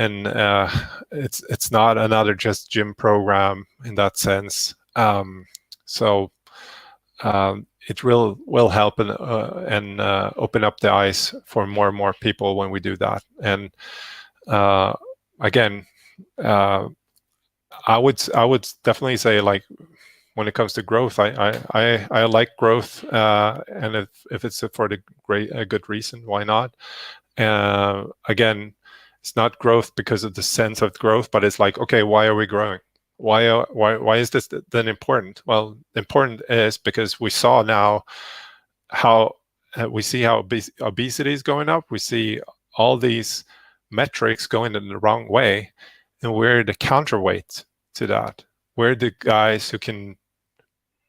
it's not another just gym program in that sense. So it will help and open up the eyes for more and more people when we do that. And again, I would definitely say, like, when it comes to growth, I like growth, and if it's for a good reason, why not? Again, it's not growth because of the sense of growth, but it's like, okay, why are we growing? Why is this then important? Well, important is because we saw now how obesity is going up. We see all these metrics going in the wrong way, and we're the counterweight to that. We're the guys who can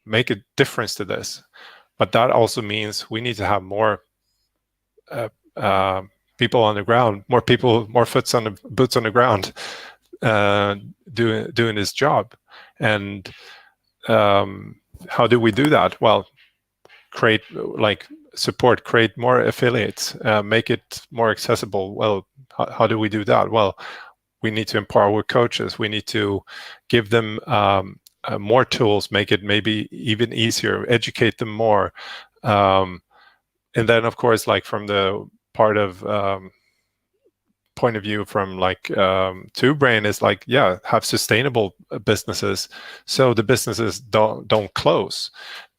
make a difference to this. But that also means we need to have more people on the ground, more boots on the ground, doing this job. And how do we do that? Well, create more affiliates, make it more accessible. Well, how do we do that? Well, we need to empower coaches. We need to give them more tools, make it maybe even easier, educate them more. And then, of course, like from the part of point of view from Two Brain is like, have sustainable businesses, so the businesses don't close.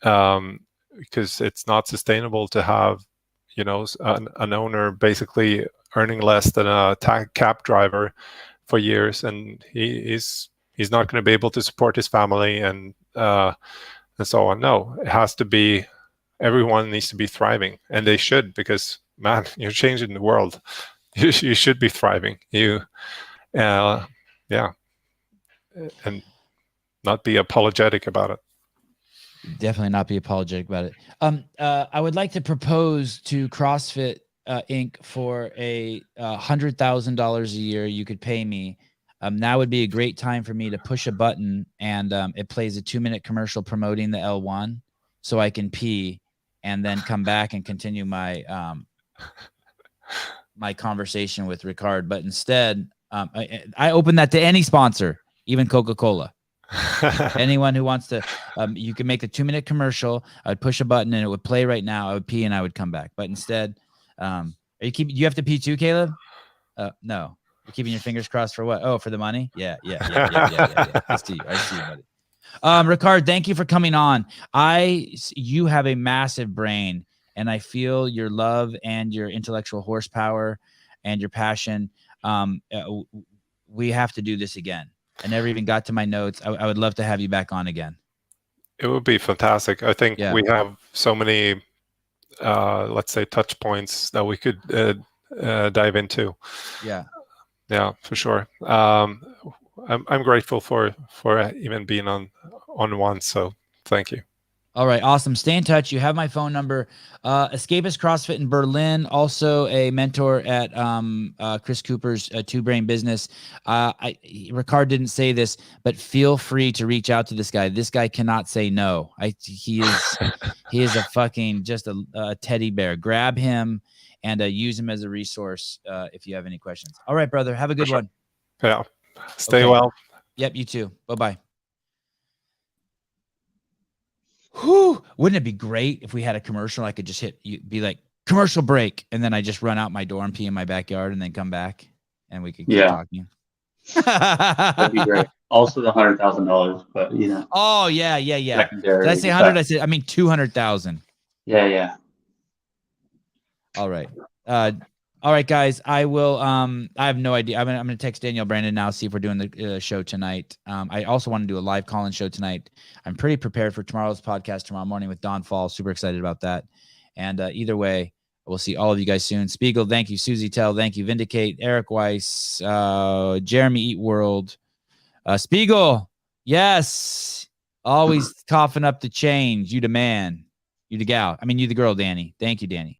because it's not sustainable to have, an owner basically earning less than a cab driver for years, and he's not going to be able to support his family and so on. No, it has to be, everyone needs to be thriving, and they should, because man, you're changing the world. You should be thriving. Yeah, and not be apologetic about it. Definitely not be apologetic about it. I would like to propose to CrossFit Inc. for a $100,000 a year. You could pay me. Now would be a great time for me to push a button, and it plays a 2-minute commercial promoting the L1, so I can pee and then come back and continue my my conversation with Rickard. But instead, I open that to any sponsor, even Coca-Cola. Anyone who wants to, you can make a 2-minute commercial. I would push a button and it would play right now. I would pee and I would come back. But instead, you have to pee too, Caleb? No. You're keeping your fingers crossed for what? Oh, for the money? Yeah. I see you, buddy. Rickard, thank you for coming on. You have a massive brain, and I feel your love and your intellectual horsepower and your passion. We have to do this again. I never even got to my notes. I would love to have you back on again. It would be fantastic. I think we have so many, let's say, touch points that we could dive into. Yeah, for sure. I'm grateful for even being on one. So thank you. All right, awesome. Stay in touch. You have my phone number. Escapist CrossFit in Berlin, also a mentor at Chris Cooper's Two Brain Business. Rickard didn't say this, but feel free to reach out to this guy. This guy cannot say no. He is a fucking just a teddy bear. Grab him and use him as a resource if you have any questions. All right, brother. Have a good one. Yeah. Stay well. Yep, you too. Bye-bye. Whew. Wouldn't it be great if we had a commercial? I could just be like, commercial break, and then I just run out my door and pee in my backyard and then come back and we could keep talking. That'd be great. Also the $100,000, but Oh yeah. Did I say 100? I mean 200,000. Yeah. All right, guys. I will. I have no idea. I'm gonna text Danielle Brandon now, see if we're doing the show tonight. I also want to do a live call-in show tonight. I'm pretty prepared for tomorrow's podcast tomorrow morning with Don Fall. Super excited about that. And either way, we'll see all of you guys soon. Spiegel, thank you. Susie Tell, thank you. Vindicate, Eric Weiss, Jeremy Eat World, Spiegel. Yes, always coughing up the change. You the man. You the gal. I mean, you the girl, Danny. Thank you, Danny.